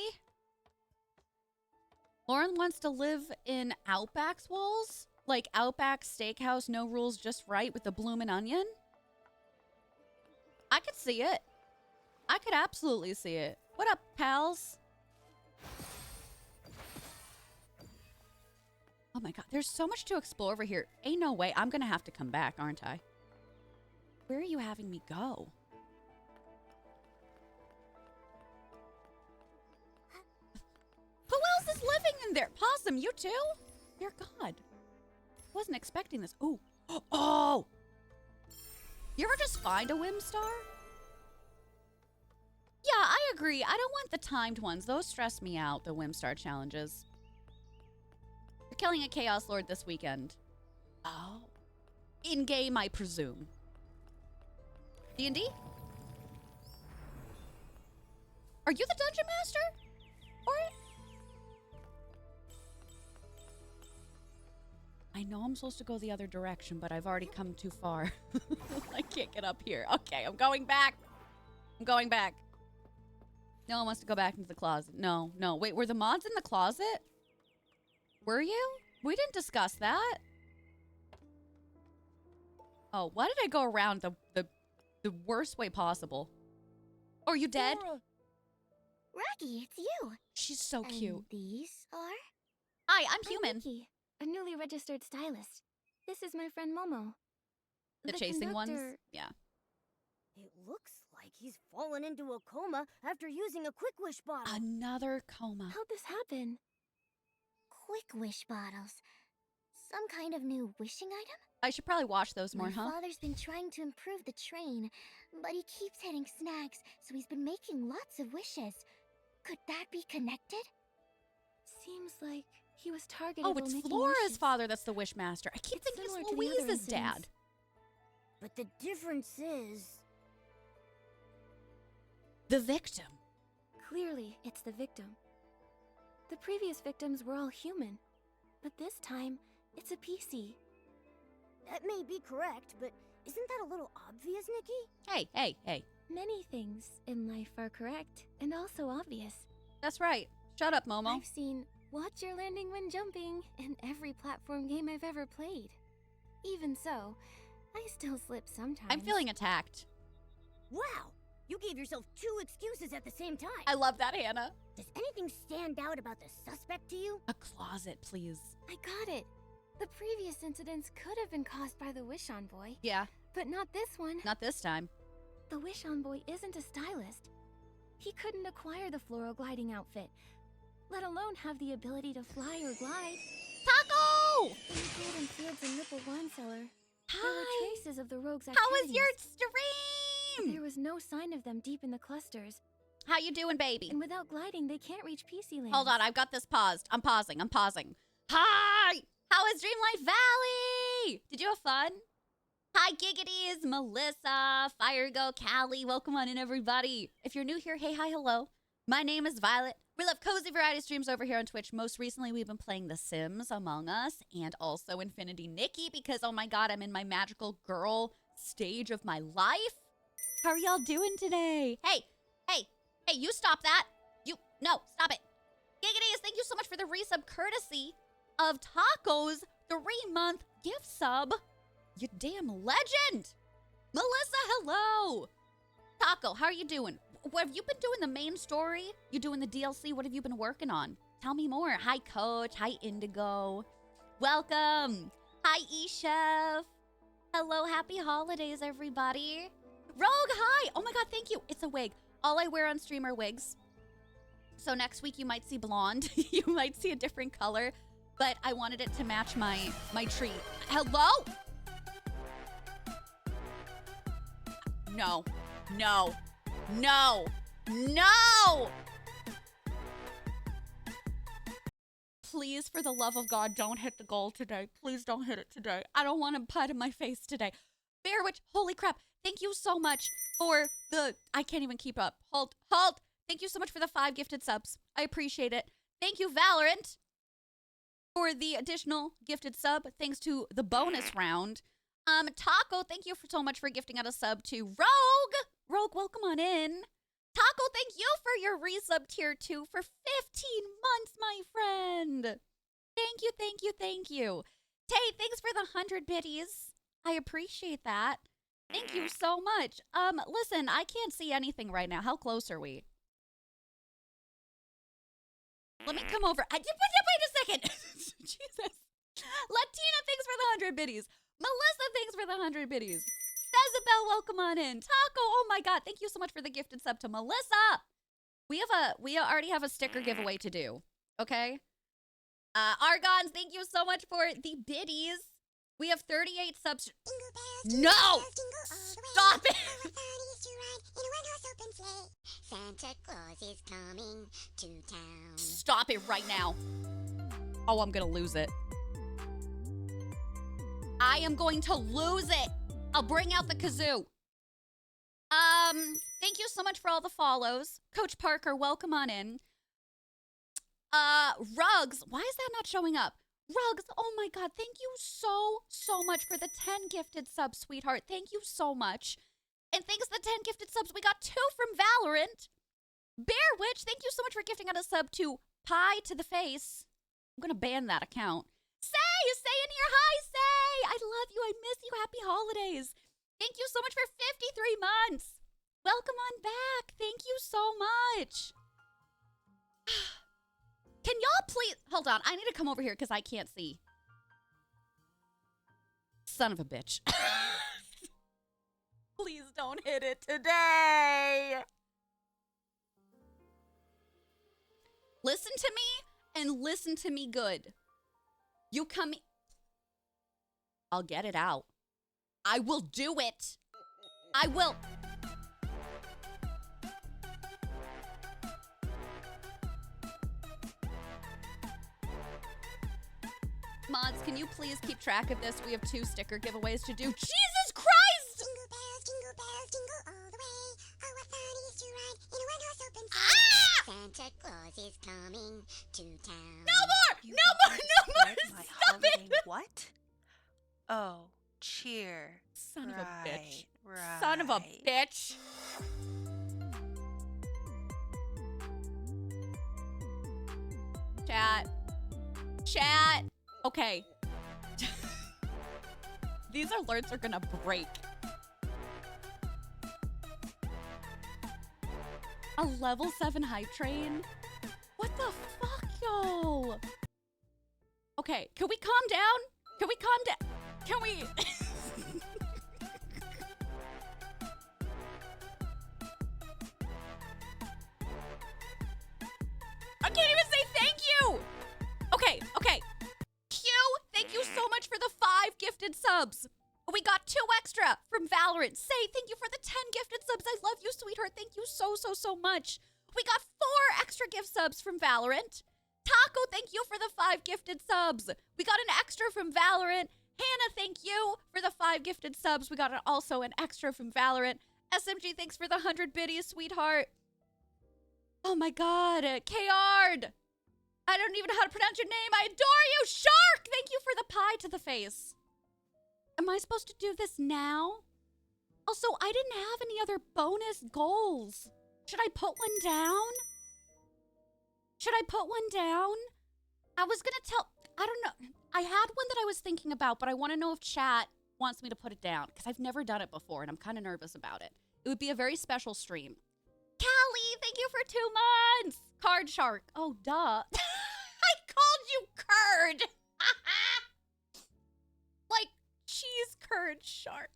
Lauren wants to live in Outback's walls? Like Outback Steakhouse, no rules, just right with the bloomin' onion? I could see it. I could absolutely see it. What up, pals? Oh my god, there's so much to explore over here. Ain't no way. I'm gonna have to come back, aren't I? Where are you having me go? Who else is living in there? Possum, you too? Dear God. Wasn't expecting this. Ooh. Oh! You ever just find a Whimstar? Yeah, I agree. I don't want the timed ones. Those stress me out, the Whimstar challenges. You're killing a Chaos Lord this weekend. Oh. In-game, I presume. D&D? Are you the Dungeon Master? Or... I know I'm supposed to go the other direction, but I've already come too far. I can't get up here. Okay, I'm going back. I'm going back. No one wants to go back into the closet. No, no. Wait, were the mods in the closet? Were you? We didn't discuss that. Oh, why did I go around the worst way possible? Oh, are you dead? Rocky, it's you. She's so cute. And these are? Hi, I'm human. Nikki, a newly registered stylist. This is my friend Momo. The chasing ones? conductor- Yeah. It looks like he's fallen into a coma after using a Quick Wish bottle. Another coma. How'd this happen? Quick Wish bottles. Some kind of new wishing item? I should probably watch those more, My huh? father's been trying to improve the train, but he keeps hitting snags, so he's been making lots of wishes. Could that be connected? Seems like he was targeted. Oh, it's Flora's father that's the Wishmaster. I keep thinking it's Louise's dad. But the difference is... the victim. Clearly, it's the victim. The previous victims were all human, but this time, it's a PC. That may be correct, but Isn't that a little obvious, Nikki? Hey. Many things in life are correct and also obvious. That's right. Shut up, Momo. I've seen watch your landing when jumping in every platform game I've ever played. Even so, I still slip sometimes. I'm feeling attacked. Wow! You gave yourself 2 excuses at the same time. I love that, Hannah. Does anything stand out about the suspect to you? A closet, please. I got it. The previous incidents could have been caused by the Wish-On Boy. Yeah. But not this one. Not this time. The Wish-On Boy isn't a stylist. He couldn't acquire the floral gliding outfit, let alone have the ability to fly or glide. Taco! In the golden fields and Ripple Wine Cellar, there were Hi. traces of the rogues' How activities. was your stream? There was no sign of them deep in the clusters. How you doing, baby? And without gliding, they can't reach PC Land. Hold on, I've got this paused. I'm pausing. Hi! How was Dreamlight Valley? Did you have fun? Hi, Giggities, Melissa, Firego, Callie. Welcome on in, everybody. If you're new here, hey, hi, hello. My name is Violet. We love cozy variety streams over here on Twitch. Most recently, we've been playing The Sims Among Us and also Infinity Nikki because, oh my god, I'm in my magical girl stage of my life. How are y'all doing today? Hey, you stop that. No, stop it. Giggities, thank you so much for the resub courtesy of Taco's 3-month gift sub. You damn legend. Melissa, hello. Taco, how are you doing? What have you been doing the main story? You doing the DLC? What have you been working on? Tell me more. Hi, Coach. Hi, Indigo. Welcome. Hi, E-Chef. Hello, happy holidays, everybody. Rogue, hi. Oh my god, thank you. It's a wig. All I wear on stream are wigs. So next week you might see blonde. You might see a different color. But I wanted it to match my treat. Hello? No. Please, for the love of God, don't hit the goal today. Please don't hit it today. I don't want a put in my face today. Bear Witch, holy crap. Thank you so much for the... I can't even keep up. Halt. Thank you so much for the 5 gifted subs. I appreciate it. Thank you, Valorant, for the additional gifted sub, thanks to the bonus round. Taco, thank you so much for gifting out a sub to Rogue, welcome on in. Taco, thank you for your resub tier 2 for 15 months, my friend. Thank you. Tay, thanks for the 100 biddies. I appreciate that. Thank you so much. Listen, I can't see anything right now. How close are we? Let me come over. Wait a second. Jesus. Latina, thanks for the 100 biddies. Melissa, thanks for the 100 biddies. Isabel, welcome on in. Taco, oh my god, thank you so much for the gifted sub to Melissa. We already have a sticker giveaway to do. Okay? Argons, thank you so much for the biddies. We have 38 subs. No! Stop it! Santa Claus is coming to town. Stop it right now. Oh, I'm gonna lose it. I am going to lose it. I'll bring out the kazoo. Thank you so much for all the follows. Coach Parker, welcome on in. Rugs, why is that not showing up? Rugs, oh my god, thank you so much for the 10 gifted subs, sweetheart. Thank you so much. And thanks to the 10 gifted subs, we got 2 from Valorant. Bear Witch, thank you so much for gifting out a sub to Pie to the Face. I'm gonna ban that account. Say in here. Hi, Say. I love you. I miss you. Happy holidays. Thank you so much for 53 months. Welcome on back. Thank you so much. Can y'all please... Hold on. I need to come over here because I can't see. Son of a bitch. Please don't hit it today. Listen to me and listen to me good. You come... I'll get it out. I will do it. I will... Mods, can you please keep track of this? We have 2 sticker giveaways to do. Jesus Christ! Jingle bells, jingle all the way. Oh, what fun it is to ride in a one-horse open sleigh. Ah! Santa Claus is coming to town. No more! No more! My Stop holiday it! what? Oh, cheer. Son of a bitch. Right. Son of a bitch. Chat. Chat. Okay. These alerts are gonna break. A level 7 hype train? What the fuck, yo? Okay, can we calm down? Can we calm down? Can we? I can't even say thank you. Okay, okay. Q, thank you so much for the 5 gifted subs. We got 2 extra from Valorant. Say thank you for the 10 gifted subs. I love you, sweetheart. Thank you so, so, so much. We got 4 extra gift subs from Valorant. Taco, thank you for the 5 gifted subs. We got an extra from Valorant. Hannah, thank you for the 5 gifted subs. We got also an extra from Valorant. SMG, thanks for the 100 biddies, sweetheart. Oh my god, K-Ard. I don't even know how to pronounce your name. I adore you. Shark, thank you for the pie to the face. Am I supposed to do this now? Also, I didn't have any other bonus goals. Should I put one down? Should I put one down? I was gonna tell, I don't know. I had one that I was thinking about, but I want to know if chat wants me to put it down because I've never done it before and I'm kind of nervous about it. It would be a very special stream. Callie, thank you for 2 months. Card Shark. Oh, duh. I called you Curd. Like cheese curd shark.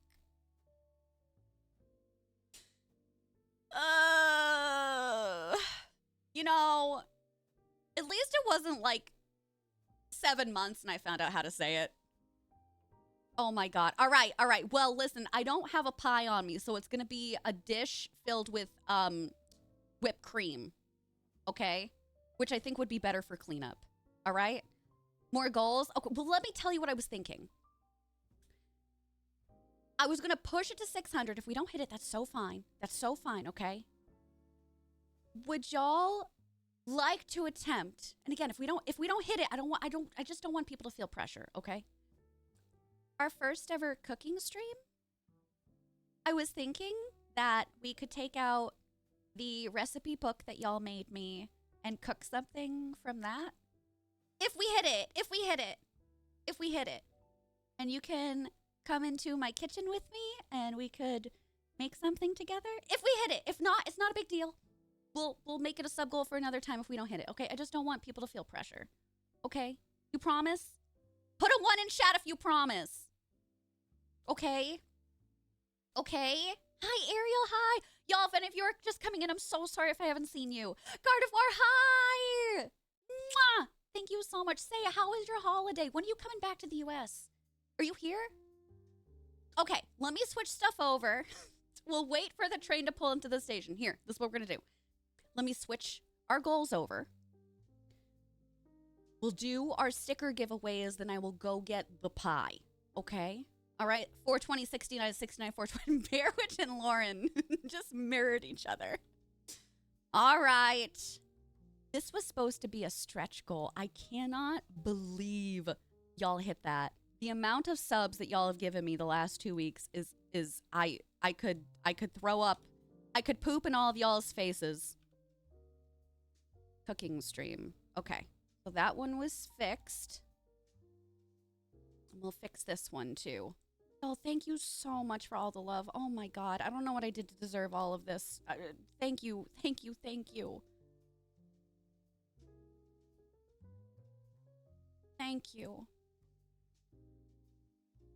You know, at least it wasn't like 7 months and I found out how to say it. Oh my god. All right, all right. Well, listen, I don't have a pie on me, so it's going to be a dish filled with whipped cream. Okay? Which I think would be better for cleanup. All right? More goals? Okay, well, let me tell you what I was thinking. I was going to push it to 600. If we don't hit it, that's so fine. That's so fine, okay? Would y'all like to attempt? And again, if we don't hit it, I just don't want people to feel pressure, okay? Our first ever cooking stream? I was thinking that we could take out the recipe book that y'all made me and cook something from that. If we hit it, if we hit it, if we hit it. And you can come into my kitchen with me and we could make something together. If we hit it. If not, it's not a big deal. We'll make it a sub goal for another time if we don't hit it. Okay? I just don't want people to feel pressure. Okay? You promise? Put a 1 in chat if you promise. Okay? Okay? Hi, Ariel. Hi. Y'all, if you're just coming in, I'm so sorry if I haven't seen you. Gardevoir, hi. Mwah. Thank you so much. Say, how was your holiday? When are you coming back to the U.S.? Are you here? Okay, let me switch stuff over. We'll wait for the train to pull into the station. Here, this is what we're going to do. Let me switch our goals over. We'll do our sticker giveaways, then I will go get the pie. Okay? All right? 420, 69, 69, 420. Bear Witch and Lauren just mirrored each other. All right. This was supposed to be a stretch goal. I cannot believe y'all hit that. The amount of subs that y'all have given me the last 2 weeks is I could throw up. I could poop in all of y'all's faces. Cooking stream. Okay. So that one was fixed. And we'll fix this one too. Oh, thank you so much for all the love. Oh my god. I don't know what I did to deserve all of this. Thank you. Thank you. Thank you. Thank you.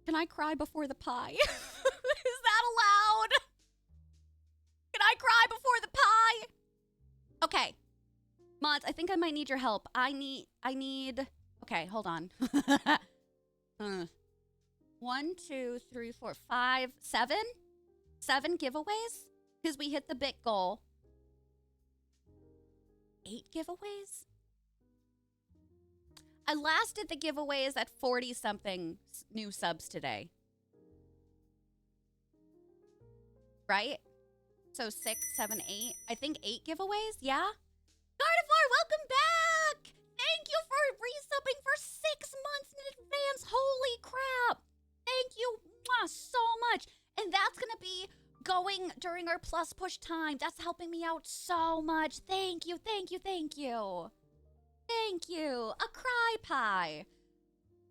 Can I cry before the pie? Is that allowed? Can I cry before the pie? Okay. Mods, I think I might need your help. I need... Okay, hold on. 1, 2, 3, 4, 5, 7? 7 giveaways? Because we hit the bit goal. 8 giveaways? I last did the giveaways at 40-something new subs today. Right? So 6, 7, 8. I think 8 giveaways, yeah? Gardevoir, welcome back! Thank you for resubbing for 6 months in advance. Holy crap! Thank you. so much. And that's going to be going during our plus push time. That's helping me out so much. Thank you, thank you, thank you. Thank you. A cry pie.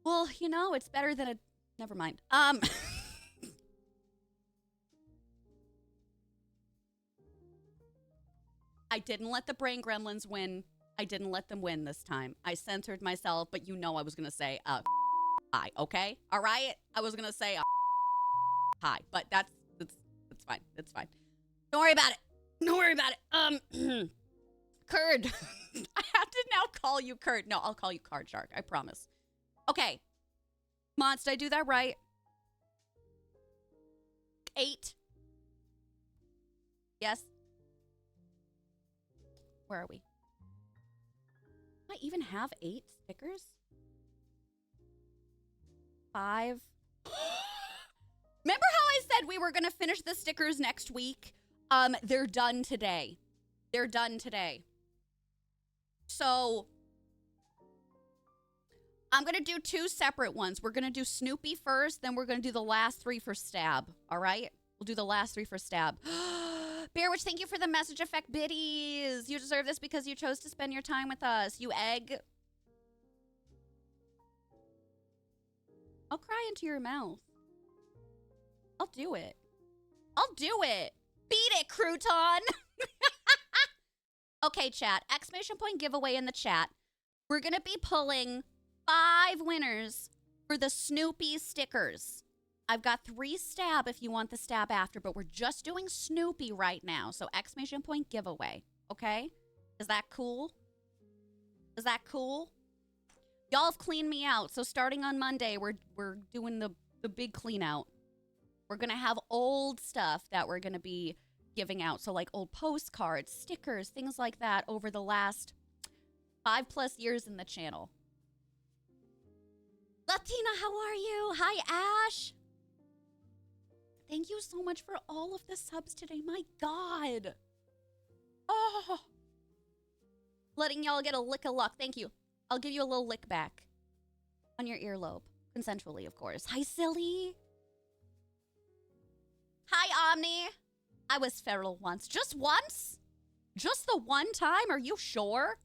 Well, you know, it's better than a... Never mind. I didn't let the brain gremlins win. I didn't let them win this time. I censored myself, but you know I was going to say hi, okay? All right? I was going to say hi, but it's fine. It's fine. Don't worry about it. Don't worry about it. Curd. I have to now call you Curd. No, I'll call you Card Shark. I promise. Okay. Mons, did I do that right? 8. Yes. Where are we? Do I even have 8 stickers? 5. Remember how I said we were going to finish the stickers next week? They're done today. They're done today. So I'm going to do 2 separate ones. We're going to do Snoopy first, then we're going to do the last 3 for Stab. All right? We'll do the last 3 for Stab. Bearwitch, thank you for the message effect biddies. You deserve this because you chose to spend your time with us. You egg. I'll cry into your mouth. I'll do it. I'll do it. Beat it, crouton. Okay, chat. Exclamation point giveaway in the chat. We're going to be pulling 5 winners for the Snoopy stickers. I've got 3 Stab if you want the Stab after, but we're just doing Snoopy right now. So exclamation point giveaway. Okay? Is that cool? Is that cool? Y'all have cleaned me out. So starting on Monday, we're doing the big clean out. We're going to have old stuff that we're going to be giving out. So like old postcards, stickers, things like that over the last 5+ years in the channel. Latina, how are you? Hi, Ash. Thank you so much for all of the subs today. My God. Oh. Letting y'all get a lick of luck. Thank you. I'll give you a little lick back on your earlobe. Consensually, of course. Hi, silly. Hi, Omni. I was feral once. Just once? Just the one time? Are you sure?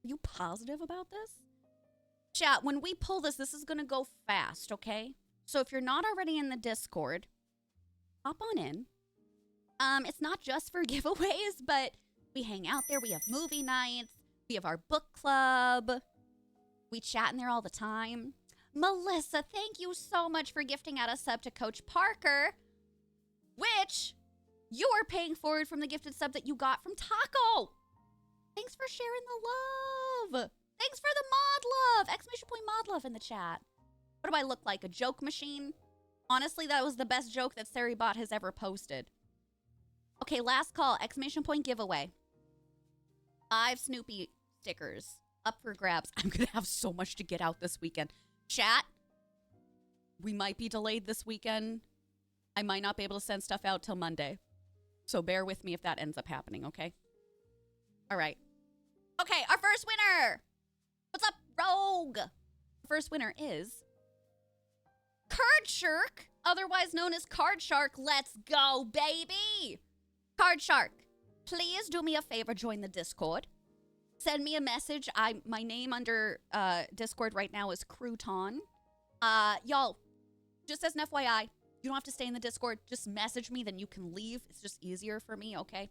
Are you positive about this? Chat, when we pull this is going to go fast, okay? So if you're not already in the Discord, hop on in. It's not just for giveaways, but we hang out there. We have movie nights. We have our book club. We chat in there all the time. Melissa, thank you so much for gifting out a sub to Coach Parker, which you are paying forward from the gifted sub that you got from Taco. Thanks for sharing the love. Thanks for the mod love. Exclamation point mod love in the chat. What do I look like? A joke machine? Honestly, that was the best joke that SariBot has ever posted. Okay, last call. Exclamation point giveaway. 5 Snoopy stickers up for grabs. I'm going to have so much to get out this weekend. Chat, we might be delayed this weekend. I might not be able to send stuff out till Monday. So bear with me if that ends up happening, okay? All right. Okay, our first winner. What's up, Rogue? First winner is Card Shark, otherwise known as Card Shark. Let's go, baby. Card Shark, please do me a favor, join the Discord. Send me a message. My name under Discord right now is Crouton. Y'all, just as an FYI, you don't have to stay in the Discord. Just message me, then you can leave. It's just easier for me, okay?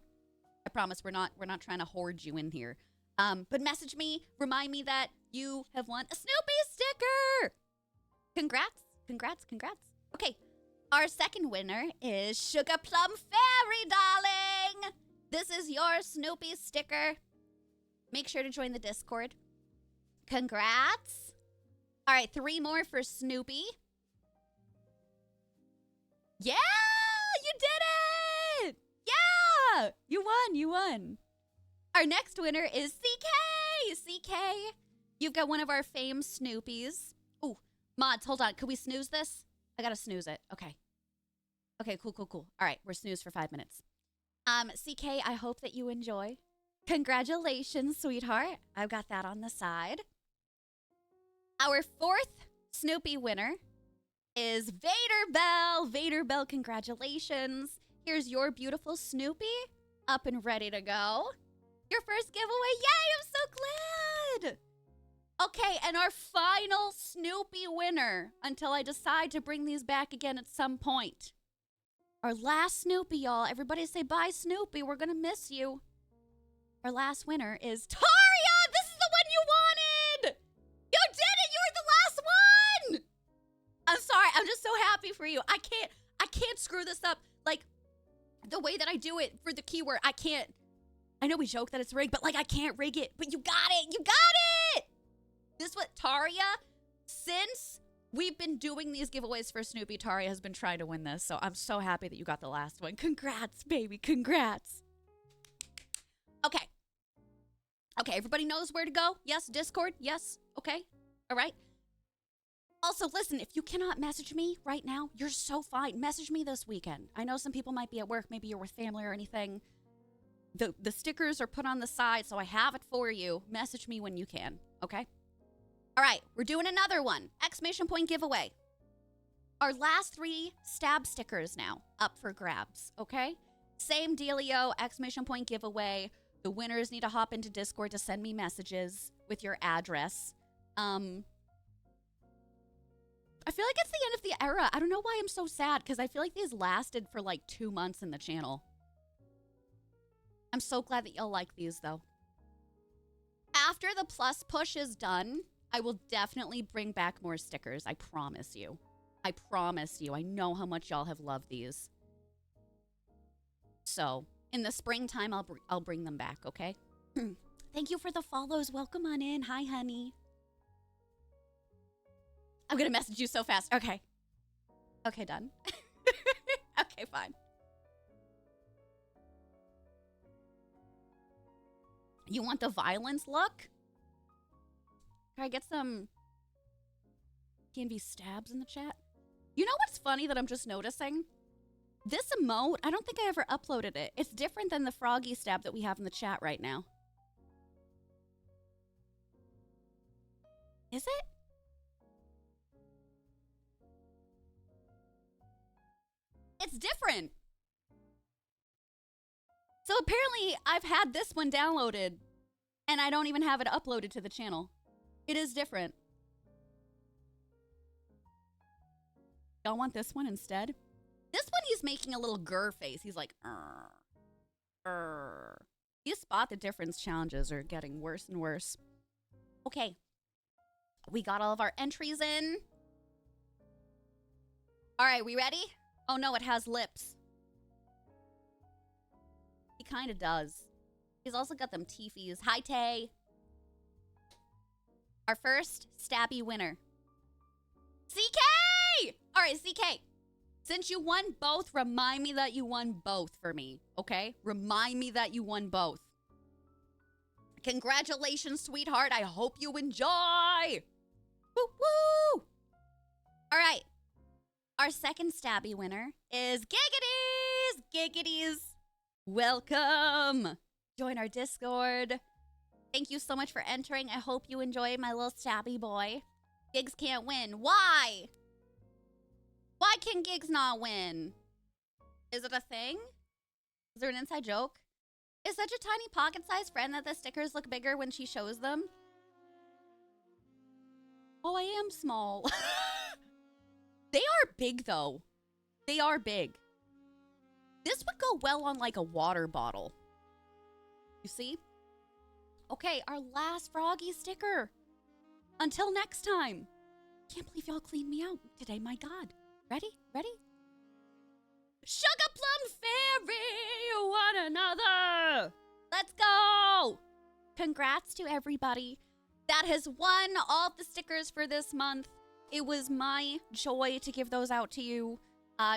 I promise we're not trying to hoard you in here. But message me, remind me that you have won a Snoopy sticker. Congrats, congrats, congrats. Okay, our second winner is Sugar Plum Fairy, darling. This is your Snoopy sticker. Make sure to join the Discord. Congrats. All right, 3 more for Snoopy. Yeah, you did it. Yeah, you won, you won. Our next winner is CK. CK, you've got one of our famed Snoopies. Ooh, mods, hold on. Could we snooze this? I gotta snooze it. Okay. Okay, cool, cool, cool. All right, we're snoozed for 5 minutes. CK, I hope that you enjoy. Congratulations, sweetheart. I've got that on the side. Our 4th Snoopy winner is Vader Bell. Vader Bell, congratulations. Here's your beautiful Snoopy up and ready to go. Your first giveaway. Yay, I'm so glad. Okay, and our final Snoopy winner until I decide to bring these back again at some point. Our last Snoopy, y'all. Everybody say bye, Snoopy. We're going to miss you. Our last winner is Taria. This is the one you wanted. You did it. You were the last one. I'm sorry. I'm just so happy for you. I can't screw this up. Like, the way that I do it for the keyword, I can't. I know we joke that it's rigged, but like I can't rig it. But you got it. You got it. This what Taria, since we've been doing these giveaways for Snoopy, Taria has been trying to win this. So I'm so happy that you got the last one. Congrats, baby. Congrats. Okay. Okay, everybody knows where to go? Yes, Discord? Yes. Okay. All right. Also, listen, if you cannot message me right now, you're so fine. Message me this weekend. I know some people might be at work. Maybe you're with family or anything. The stickers are put on the side, so I have it for you. Message me when you can, okay? All right, we're doing another one. Exclamation point giveaway. Our last 3 stab stickers now up for grabs, okay? Same dealio, exclamation point giveaway. The winners need to hop into Discord to send me messages with your address. I feel like it's the end of the era. I don't know why I'm so sad, because I feel like these lasted for like 2 months in the channel. I'm so glad that y'all like these, though. After the plus push is done, I will definitely bring back more stickers. I promise you. I promise you. I know how much y'all have loved these. So, in the springtime, I'll bring them back, okay? Thank you for the follows. Welcome on in. Hi, honey. I'm gonna message you so fast. Okay. Okay, done. Okay, fine. You want the violence look? Can I get some Can stabs in the chat? You know what's funny that I'm just noticing? This emote, I don't think I ever uploaded it. It's different than the froggy stab that we have in the chat right now. Is it? It's different. So apparently I've had this one downloaded and I don't even have it uploaded to the channel. It is different. Y'all want this one instead? This one he's making a little grr face. He's like, You spot the difference challenges are getting worse and worse. Okay. We got all of our entries in. All right, we ready? Oh no, it has lips. He kind of does. He's also got them teefies. Hi, Tay. Our first stabby winner. CK! All right, CK. Since you won both, remind me that you won both for me, okay? Remind me that you won both. Congratulations, sweetheart. I hope you enjoy. Woo woo! All right. Our second stabby winner is Giggities! Giggities, welcome. Join our Discord. Thank you so much for entering. I hope you enjoy my little stabby boy. Gigs can't win. Why? Why can Gigs not win? Is it a thing? Is there an inside joke? Is such a tiny pocket-sized friend that the stickers look bigger when she shows them? Oh, I am small. They are big, though. They are big. This would go well on, like, a water bottle. You see? Okay, our last Froggy sticker. Until next time. Can't believe y'all cleaned me out today. My God. Ready? Ready? Sugar Plum Fairy, one another. Let's go. Congrats to everybody that has won all the stickers for this month. It was my joy to give those out to you.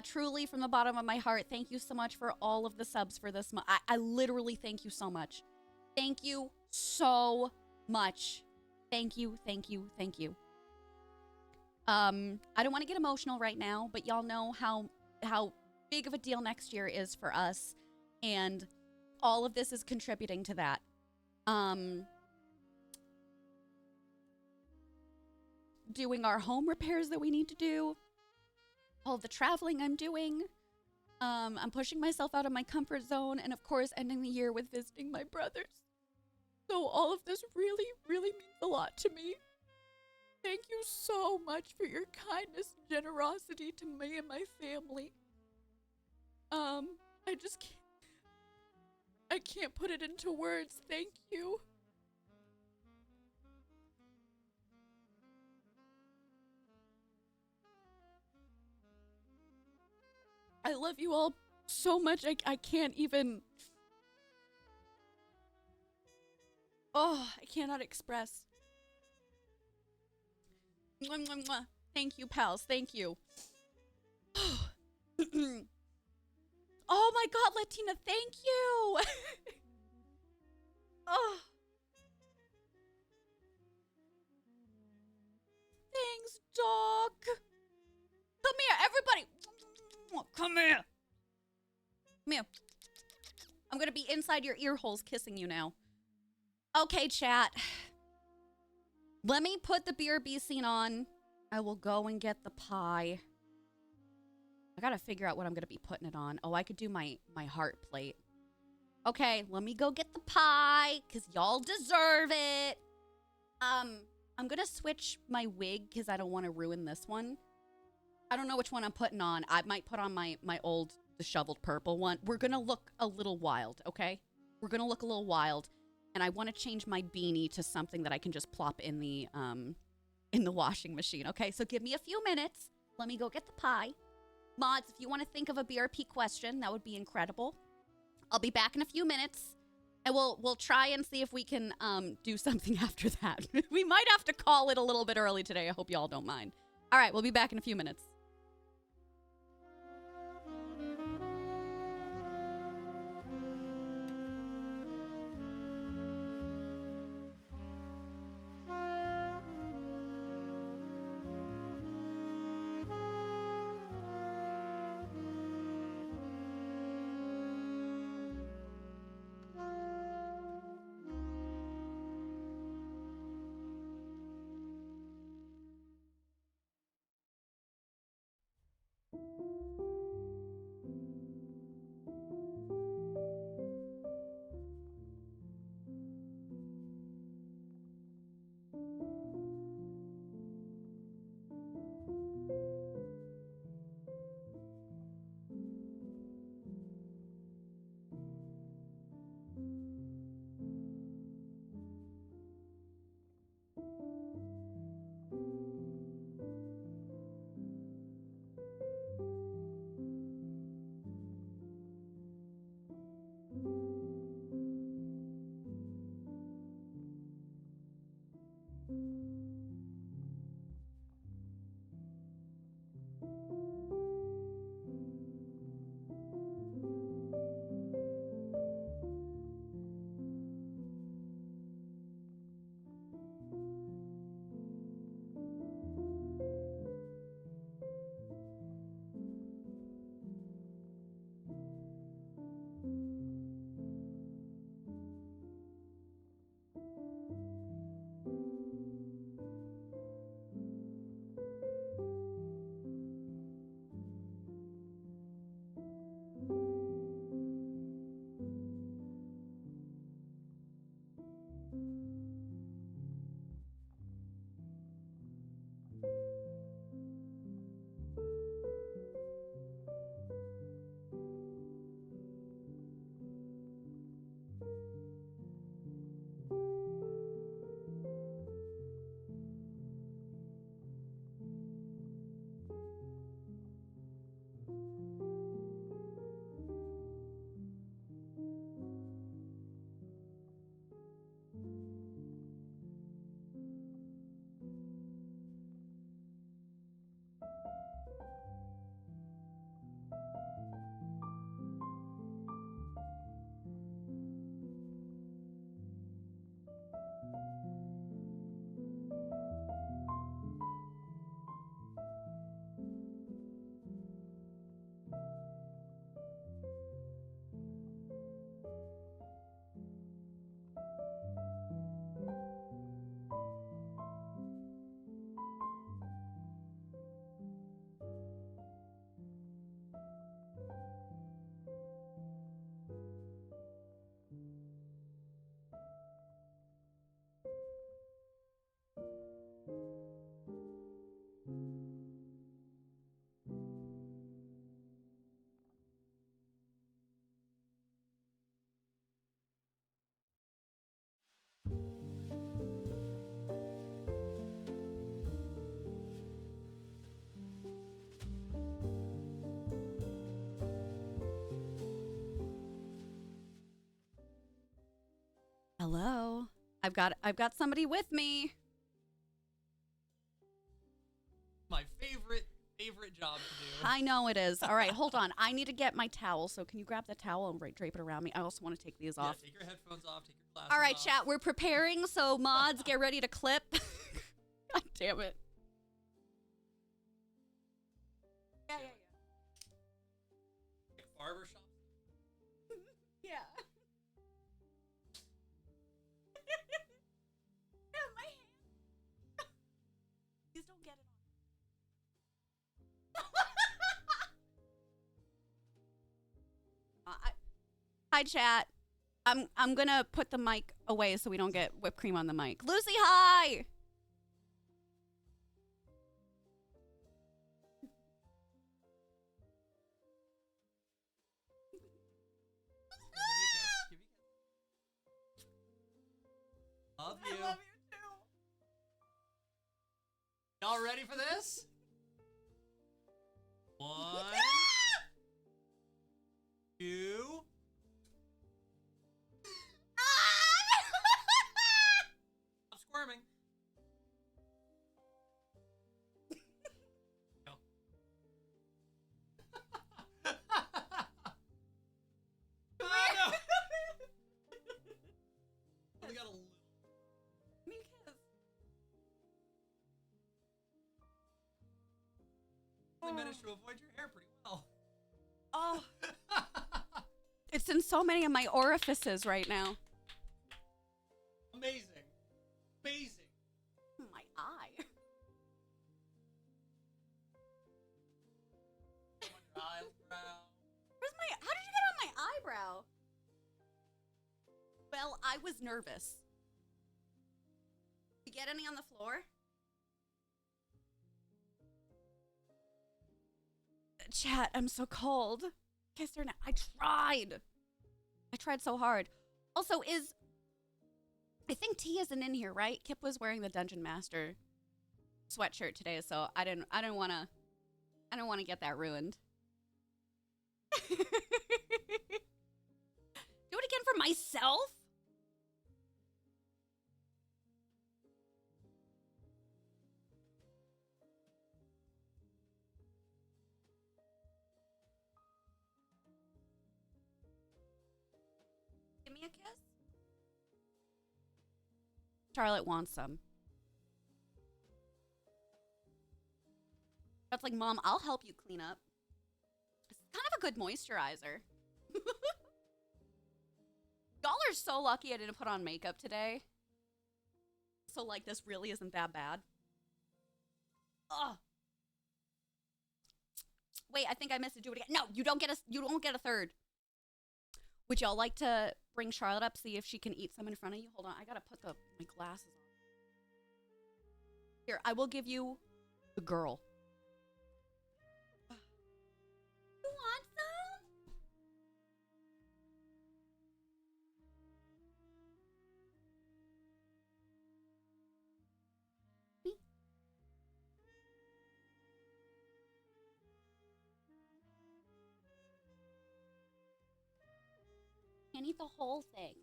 Truly, from the bottom of my heart, thank you so much for all of the subs for this month. I literally thank you so much. Thank you so much. Thank you, thank you, thank you. I don't want to get emotional right now, but y'all know how big of a deal next year is for us, and all of this is contributing to that. Doing our home repairs that we need to do, all the traveling I'm doing. I'm pushing myself out of my comfort zone, and of course, ending the year with visiting my brothers. So all of this really, really means a lot to me. Thank you so much for your kindness and generosity to me and my family. I can't put it into words. Thank you. I love you all so much. I can't even. Oh, I cannot express. Mwah, mwah, mwah. Thank you, pals. Thank you. Oh my god, Latina, thank you. Oh. Thanks, dog. Come here, everybody. Come here. Come here. I'm gonna be inside your ear holes kissing you now. Okay, chat. Let me put the BRB scene on. I will go and get the pie. I gotta figure out what I'm gonna be putting it on. Oh, I could do my heart plate. Okay, let me go get the pie, because y'all deserve it. I'm gonna switch my wig, because I don't want to ruin this one. I don't know which one I'm putting on. I might put on my old disheveled purple one. We're gonna look a little wild, okay? We're gonna look a little wild. And I want to change my beanie to something that I can just plop in the washing machine, okay? So give me a few minutes. Let me go get the pie. Mods, if you want to think of a BRP question, that would be incredible. I'll be back in a few minutes, and we'll try and see if we can do something after that. We might have to call it a little bit early today. I hope y'all don't mind. All right, we'll be back in a few minutes. Hello. I've got somebody with me. My favorite job to do. I know it is. All right, hold on. I need to get my towel. So can you grab the towel and drape it around me? I also want to take these off. Take your headphones off. Take your glasses All right, off. chat. We're preparing. So mods, get ready to clip. God damn it. Yeah. Like barber shop. Yeah. Yeah, my hand. Please don't get it on. Hi, chat. I'm gonna put the mic away so we don't get whipped cream on the mic. Lucy, hi. Love you. I love you too. Y'all ready for this? 1, 2. Stop squirming. Go. Oh, no. Only got a little. Managed to avoid your hair pretty well. Oh. It's in so many of my orifices right now. Amazing. Amazing. My eye. Eyebrow. Where's my... How did you get on my eyebrow? Well, I was nervous. You get any on the floor? Chat, I'm so cold. Kiss her now. I tried so hard. Also, I think T isn't in here, right? Kip was wearing the Dungeon Master sweatshirt today, so I didn't want to get that ruined. Do it again for myself? Give me a kiss. Charlotte wants some. That's like, Mom, I'll help you clean up. It's kind of a good moisturizer. Y'all are so lucky I didn't put on makeup today. So, like, this really isn't that bad. Ugh. Wait, I think I missed to do it again. No, you don't get a third. Would y'all like to bring Charlotte up, see if she can eat some in front of you? Hold on, I gotta put my glasses on. Here, I will give you the girl. You want some? Me? Can't eat the whole thing.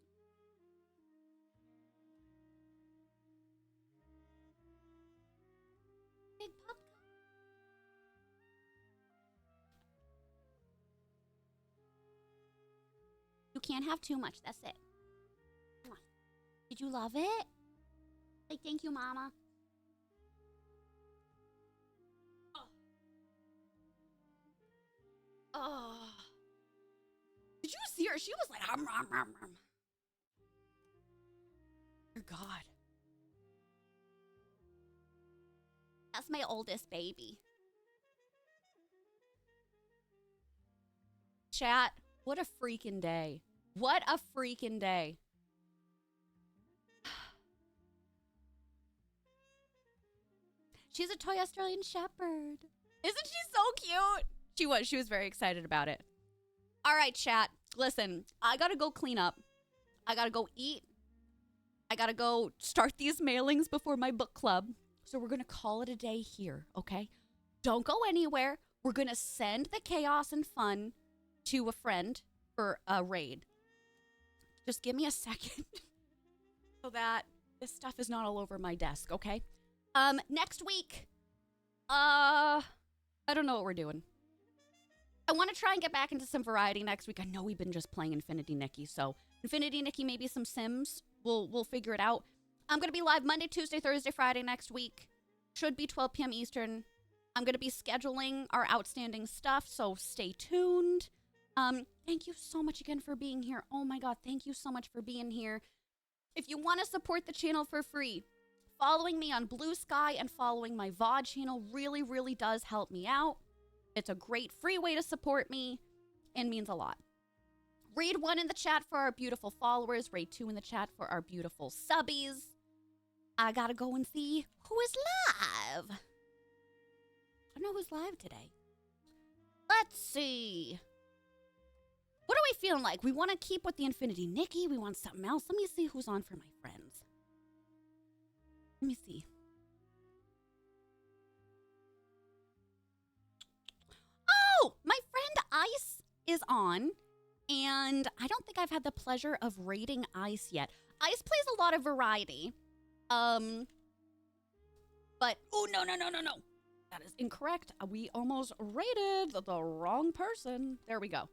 Big popcorn. You can't have too much. That's it. Did you love it? Like, thank you, Mama. Oh. Did you see her? She was like, Dear God. That's my oldest baby. Chat, what a freaking day. What a freaking day. She's a toy Australian Shepherd. Isn't she so cute? She was very excited about it. All right, chat. Listen, I gotta go clean up. I gotta go eat. I gotta go start these mailings before my book club. So we're gonna call it a day here, okay? Don't go anywhere. We're gonna send the chaos and fun to a friend for a raid. Just give me a second. so that this stuff is not all over my desk, okay? Next week, I don't know what we're doing. I want to try and get back into some variety next week. I know we've been just playing Infinity Nikki, so Infinity Nikki, maybe some Sims. We'll figure it out. I'm going to be live Monday, Tuesday, Thursday, Friday next week. Should be 12 p.m. Eastern. I'm going to be scheduling our outstanding stuff, so stay tuned. Thank you so much again for being here. Oh my God, thank you so much for being here. If you want to support the channel for free, following me on Blue Sky and following my VOD channel really, really does help me out. It's a great free way to support me and means a lot. Raid 1 in the chat for our beautiful followers. Raid 2 in the chat for our beautiful subbies. I gotta go and see who is live. I don't know who's live today. Let's see. What are we feeling like? We want to keep with the Infinity Nikki. We want something else. Let me see who's on for my friends. Let me see. Oh, my friend Ice is on. And I don't think I've had the pleasure of raiding Ice yet. Ice plays a lot of variety. But, oh, no. That is incorrect. We almost raided the wrong person. There we go.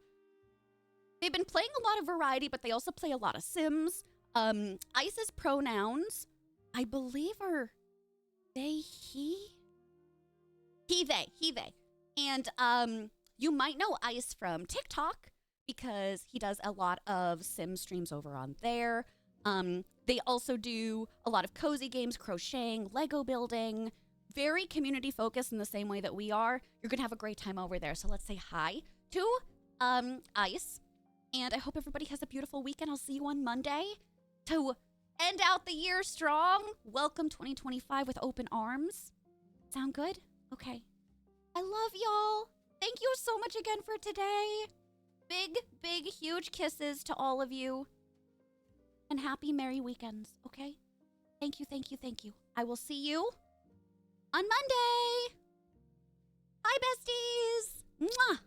They've been playing a lot of variety, but they also play a lot of Sims. Ice's pronouns, I believe, are they, he? He, they. And you might know Ice from TikTok because he does a lot of Sim streams over on there. They also do a lot of cozy games, crocheting, Lego building, very community focused in the same way that we are. You're going to have a great time over there. So let's say hi to Ice. And I hope everybody has a beautiful weekend. I'll see you on Monday to end out the year strong. Welcome 2025 with open arms. Sound good? Okay. I love y'all. Thank you so much again for today. Big, huge kisses to all of you. And happy merry weekends, okay? Thank you. I will see you on Monday. Bye, besties. Mwah.